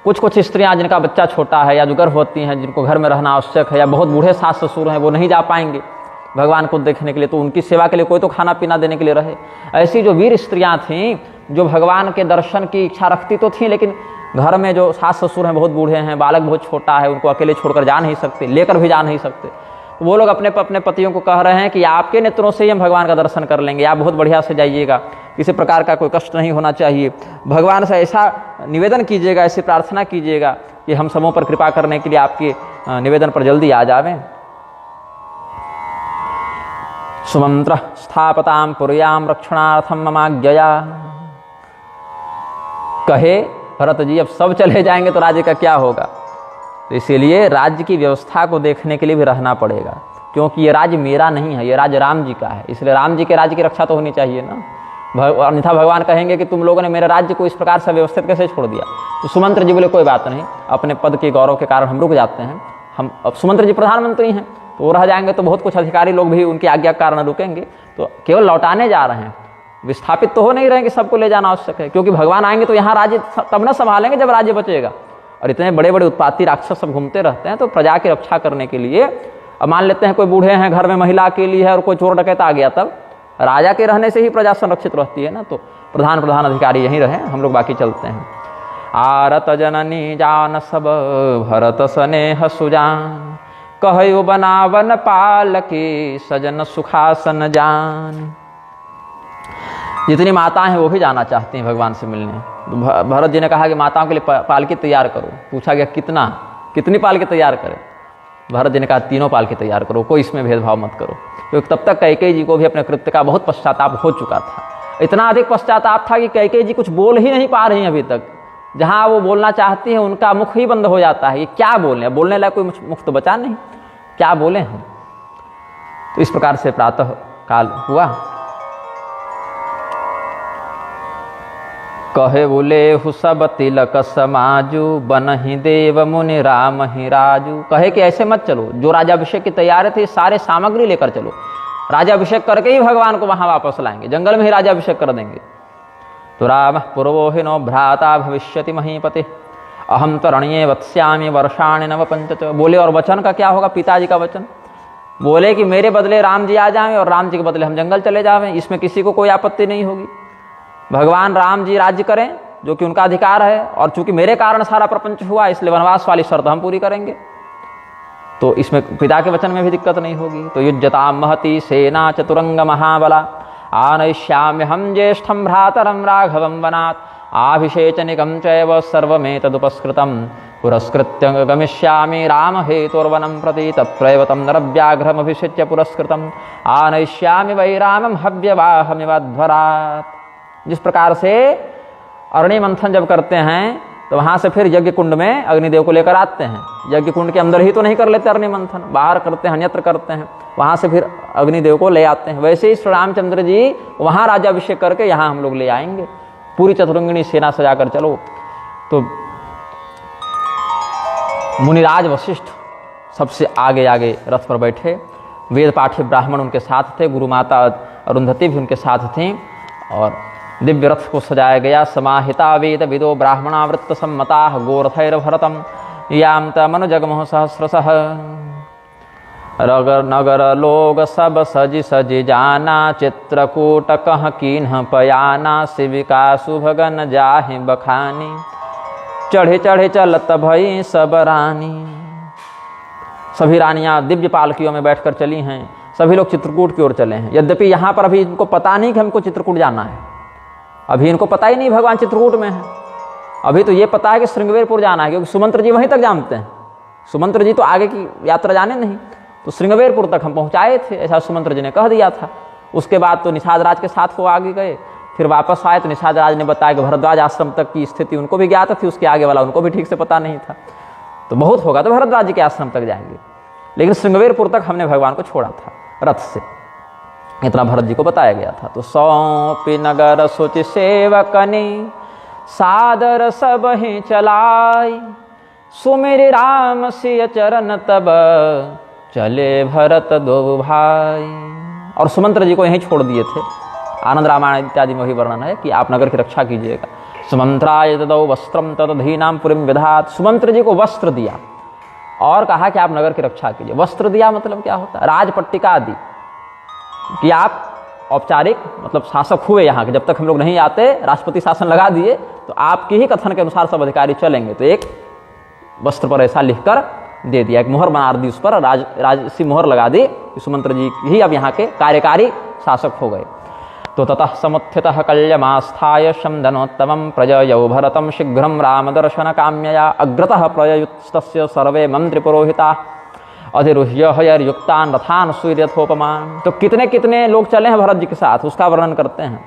कुछ स्त्रियां जिनका बच्चा छोटा है या जो गर्भवती हैं, जिनको घर में रहना आवश्यक है, या बहुत बूढ़े सास ससुर हैं, वो नहीं जा पाएंगे भगवान को देखने के लिए, तो उनकी सेवा के लिए कोई तो खाना पीना देने के लिए रहे। ऐसी जो वीर स्त्रियां थीं जो भगवान के दर्शन की इच्छा रखती तो थी, लेकिन घर में जो सास ससुर हैं बहुत बूढ़े हैं, बालक बहुत छोटा है, उनको अकेले छोड़कर जा नहीं सकते, लेकर भी जा नहीं सकते, तो वो लोग अपने पतियों को कह रहे हैं कि आपके नेत्रों से ही हम भगवान का दर्शन कर लेंगे, आप बहुत बढ़िया से जाइएगा, किसी प्रकार का कोई कष्ट नहीं होना चाहिए। भगवान से ऐसा निवेदन कीजिएगा, ऐसी प्रार्थना कीजिएगा कि हम सबों पर कृपा करने के लिए आपके निवेदन पर जल्दी आ जावें। सुमंत्र स्थापताम पुर्याम रक्षणार्थम ममाज्ञया। कहे भरत जी अब सब चले जाएंगे तो राज्य का क्या होगा, तो इसीलिए राज्य की व्यवस्था को देखने के लिए भी रहना पड़ेगा, क्योंकि ये राज्य मेरा नहीं है, ये राज्य राम जी का है, इसलिए राम जी के राज्य की रक्षा तो होनी चाहिए ना। अन्यथा भगवान कहेंगे कि तुम लोगों ने मेरे राज्य को इस प्रकार से व्यवस्थित कैसे छोड़ दिया। तो सुमंत्र जी बोले कोई बात नहीं, अपने पद के गौरव के कारण हम रुक जाते हैं, हम अब सुमंत्र जी प्रधानमंत्री हैं तो वो रह जाएंगे, तो बहुत कुछ अधिकारी लोग भी उनकी आज्ञा के कारण रुकेंगे, तो केवल लौटाने जा रहे हैं, विस्थापित तो हो नहीं रहे कि सबको ले जाना आवश्यक है, क्योंकि भगवान आएंगे तो यहाँ राज्य तब न संभालेंगे जब राज्य बचेगा। और इतने बड़े बड़े उत्पाती राक्षस सब घूमते रहते हैं, तो प्रजा की रक्षा करने के लिए अब मान लेते हैं कोई बूढ़े हैं घर में, महिला के लिए है, और कोई चोर डकैत आ गया, तब राजा के रहने से ही प्रजा संरक्षित रहती है ना। तो प्रधान अधिकारी यहीं रहे, हम लोग बाकी चलते हैं। आरत जननी जान सब भरत स्नेह सुजान, कहयो बनावन पाल के सजन सुखासन जान। जितनी माताएं हैं वो भी जाना चाहती हैं भगवान से मिलने। तो भरत जी ने कहा कि माताओं के लिए पालकी तैयार करो। पूछा गया कितनी पालकी तैयार करें। भरत जी ने कहा 3 पालकी तैयार करो, कोई इसमें भेदभाव मत करो, क्योंकि तब तक कैकेयी जी को भी अपने कृत्य का बहुत पश्चाताप हो चुका था। इतना अधिक पश्चाताप था कि कैकेयी जी कुछ बोल ही नहीं पा रही अभी तक। जहाँ वो बोलना चाहती हैं उनका मुख ही बंद हो जाता है। ये क्या बोलने, बोलने लायक कोई मुख तो बचा नहीं, क्या बोले हैं। तो इस प्रकार से प्रातः काल हुआ। कहे बोले हु सब तिलक समाजू, बनहि देव मुनि राम ही राजू। कहे कि ऐसे मत चलो, जो राजाभिषेक की तैयारी थी सारे सामग्री लेकर चलो, राजाभिषेक करके ही भगवान को वहां वापस लाएंगे, जंगल में ही राजाभिषेक कर देंगे। तो राम पूर्वोहिनो भ्राता भविष्यति महीपति, अहम तरणीय वत्स्यामि वर्षाणि नव पंचच। बोले और वचन का क्या होगा, पिताजी का वचन। बोले कि मेरे बदले राम जी आ जाएं और राम जी के बदले हम जंगल चले जावें, इसमें किसी को कोई आपत्ति नहीं होगी। भगवान राम जी राज्य करें जो कि उनका अधिकार है, और चूंकि मेरे कारण सारा प्रपंच हुआ इसलिए वनवास वाली शर्त हम पूरी करेंगे, तो इसमें पिता के वचन में भी दिक्कत नहीं होगी। तो युज्यताम महती सेना चतुरंग महाबला, आनयिष्यामि हम ज्येष्ठम भ्रातरम राघवम वनात्, आभिषेचनिकं चैव सर्वमेतदुपस्कृतं, पुरस्कृत्य गमिष्यामि राम हेतुर्वनं प्रति, तत्रैव तं नरव्याघ्रमभिषिच्य पुरस्कृतं, आनयिष्यामि वै रामं हव्यवाहमिवध्वरात्। जिस प्रकार से अरण्य मंथन जब करते हैं तो वहां से फिर यज्ञ कुंड में अग्निदेव को लेकर आते हैं। यज्ञ कुंड के अंदर ही तो नहीं कर लेते अरण्य मंथन, बाहर करते हैं, अन्यत्र करते हैं, वहां से फिर अग्निदेव को ले आते हैं। वैसे ही श्री रामचंद्र जी वहां राज्याभिषेक करके यहाँ हम लोग ले आएंगे। पूरी चतुरंगिणी सेना सजाकर चलो। तो मुनिराज वशिष्ठ सबसे आगे आगे रथ पर बैठे, वेद पाठी ब्राह्मण उनके साथ थे, गुरु माता अरुंधति भी उनके साथ थीं, और दिव्य रथ को सजाया गया। समाहिता वेद विदो ब्राह्मणा वृत्त सम्मता, गोरथैर भरतम याम तमनु जगमोह सहस्रशः, रगर नगर लोग सब सजि सजि जाना, चित्रकूट कह कीन्ह पयाना, शिविका शुभगन जाहि बखानी, चढ़े चढ़े चलत भई सब रानी। सभी रानियां दिव्य पालकियों में बैठकर चली हैं, सभी लोग चित्रकूट की ओर चले हैं। यद्यपि यहाँ पर अभी इनको पता नहीं कि हमको चित्रकूट जाना है, अभी इनको पता ही नहीं भगवान चित्रकूट में है। अभी तो ये पता है कि श्रृंगवेरपुर जाना है, क्योंकि सुमंत्र जी वहीं तक जानते हैं। सुमंत्र जी तो आगे की यात्रा जाने नहीं, तो श्रृंगवेरपुर तक हम पहुंचाए थे, ऐसा सुमंत्र जी ने कह दिया था। उसके बाद तो निषाद राज के साथ वो आगे गए, फिर वापस आए तो निषाद राज ने बताया कि भरद्वाज आश्रम तक की स्थिति उनको भी ज्ञात थी, उसके आगे वाला उनको भी ठीक से पता नहीं था। तो बहुत होगा तो भरद्वाज जी के आश्रम तक जाएंगे, लेकिन श्रृंगवेरपुर तक हमने भगवान को छोड़ा था रथ से, इतना भरत जी को बताया गया था। तो सौंपी नगर सोचि सेवकनी, सादर सब ही चलाई, सुमिर राम सिय चरण तब चले भरत दो भाई। और सुमंत्र जी को यहीं छोड़ दिए थे। आनंद रामायण इत्यादि में वही वर्णन है कि आप नगर की रक्षा कीजिएगा। सुमंत्राय ददौ वस्त्रम तदधीनाम पुरीम विधात। सुमंत्र जी को वस्त्र दिया और कहा कि आप नगर की रक्षा कीजिए। वस्त्र दिया मतलब क्या होता है, राजपट्टिका आदि, कि आप औपचारिक मतलब शासक हुए यहाँ के, जब तक हम लोग नहीं आते राष्ट्रपति शासन लगा दिए तो आपके ही कथन के अनुसार सब अधिकारी चलेंगे। तो एक वस्त्र पर ऐसा लिखकर दे दिया, एक मोहर बना दी, उस पर राजसी मोहर लगा दी कि सुमंत्र जी ही अब यहाँ के कार्यकारी शासक हो गए। तो ततः समुत्थितः कल्यमास्थाय शमधनोत्तमं प्रजयौ भरतं शीघ्रं रामदर्शन काम्यया, अग्रतः प्रययुस्तस्य सर्वे मंत्रिपुरोहिता, अधिरुह्य हयर्युक्तान रथान सूर्यथोपमान। तो कितने कितने लोग चले हैं भरत जी के साथ, उसका वर्णन करते हैं।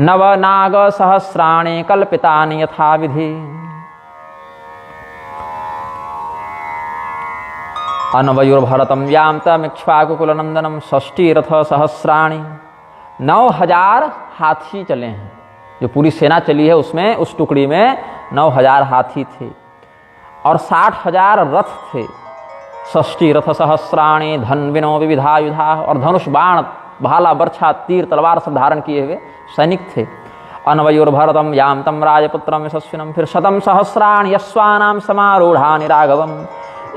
नव नाग सहस्राणि कल्पितानि यथा विधि, अनवयुर्भरतं याम तमिक्ष्वाकुकुलनंदनम, षष्ठी रथ सहस्राणि। 9000 हाथी चले हैं, जो पूरी सेना चली है उसमें, उस टुकड़ी में 9000 हाथी थे और 60,000 रथ थे। षष्ठी रथ सहस्राणि धन्विनो विविधायुधा, और धनुष बाण भाला बर्छा तीर तलवार सब धारण किए हुए सैनिक थे। अनवयुर्भरतम याम तम राजपुत्रम यशस्विनम, फिर शतम सहस्राणि यस्वानाम समारूढ़ानि राघवम।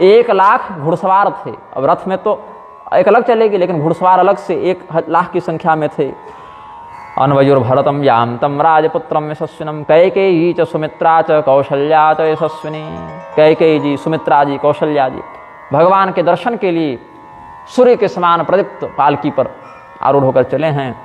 1,00,000 घुड़सवार थे। अब रथ में तो एक अलग चलेगी, लेकिन घुड़सवार अलग से 1,00,000 की संख्या में थे। अनवयुर्भरतम याम तम राजपुत्रम यशस्विनम, कैकेयी च सुमित्रा च कौशल्या च यशस्विनी। कैकेयी जी, सुमित्रा जी, कौशल्या जी भगवान के दर्शन के लिए सूर्य के समान प्रदीप्त पालकी पर आरूढ़ होकर चले हैं।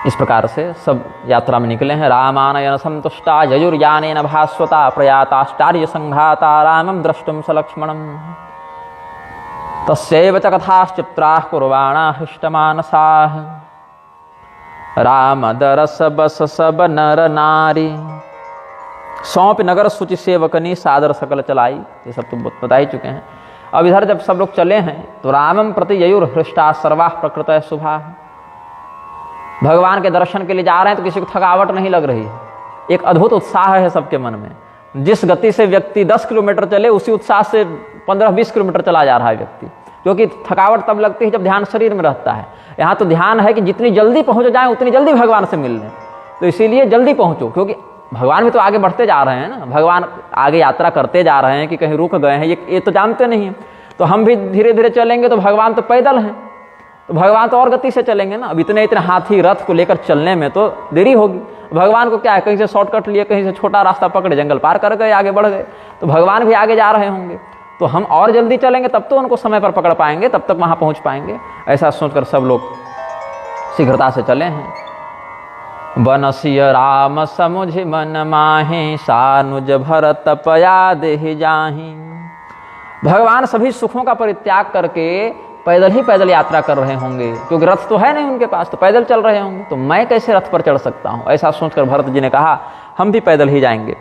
इस प्रकार से सब यात्रा में निकले हैं। रामानयन संतुष्टा ययुर्यानेन भास्वता, प्रयाताष्टार्य संघाता रामं द्रष्टुम सलक्ष्मणम्। तस्यैव च कथाश्चित्राः कुर्वाणा हृष्टमानसाः, राम दरस बस सब नर नारी। सौंप नगर सुचि सेवकनी, सादर सकल चलाई। ये सब तो बता ही चुके हैं। अब इधर जब सब लोग चले हैं तो रामम प्रति ययुर हृष्टा सर्वाह प्रकृत शुभा, भगवान के दर्शन के लिए जा रहे हैं तो किसी को थकावट नहीं लग रही है, एक अद्भुत उत्साह है सबके मन में। जिस गति से व्यक्ति 10 किलोमीटर चले उसी उत्साह से 15-20 किलोमीटर चला जा रहा है व्यक्ति, क्योंकि थकावट तब लगती है जब ध्यान शरीर में रहता है। यहाँ तो ध्यान है कि जितनी जल्दी पहुँच जाए उतनी जल्दी भगवान से मिल लें, तो इसीलिए जल्दी पहुँचो, क्योंकि भगवान भी तो आगे बढ़ते जा रहे हैं ना, भगवान आगे यात्रा करते जा रहे हैं कि कहीं रुक गए हैं ये तो जानते नहीं हैं। तो हम भी धीरे धीरे चलेंगे तो भगवान तो पैदल हैं, तो भगवान तो और गति से चलेंगे ना। अब इतने हाथी रथ को लेकर चलने में तो देरी होगी, भगवान को क्या है, कहीं से शॉर्टकट लिए, कहीं से छोटा रास्ता पकड़े, जंगल पार कर गए, आगे बढ़ गए, तो भगवान भी आगे जा रहे होंगे, तो हम और जल्दी चलेंगे तब तो उनको समय पर पकड़ पाएंगे, तब तक वहाँ पहुँच पाएंगे। ऐसा सोचकर सब लोग शीघ्रता से चले हैं। बनसिय राम समुझ मन माहि, सानुज भरत पया देहि जाहि। भगवान सभी सुखों का परित्याग करके पैदल यात्रा कर रहे होंगे, क्योंकि रथ तो है नहीं उनके पास, तो पैदल चल रहे होंगे, तो मैं कैसे रथ पर चढ़ सकता हूँ। ऐसा सोचकर भरत जी ने कहा हम भी पैदल ही जाएंगे।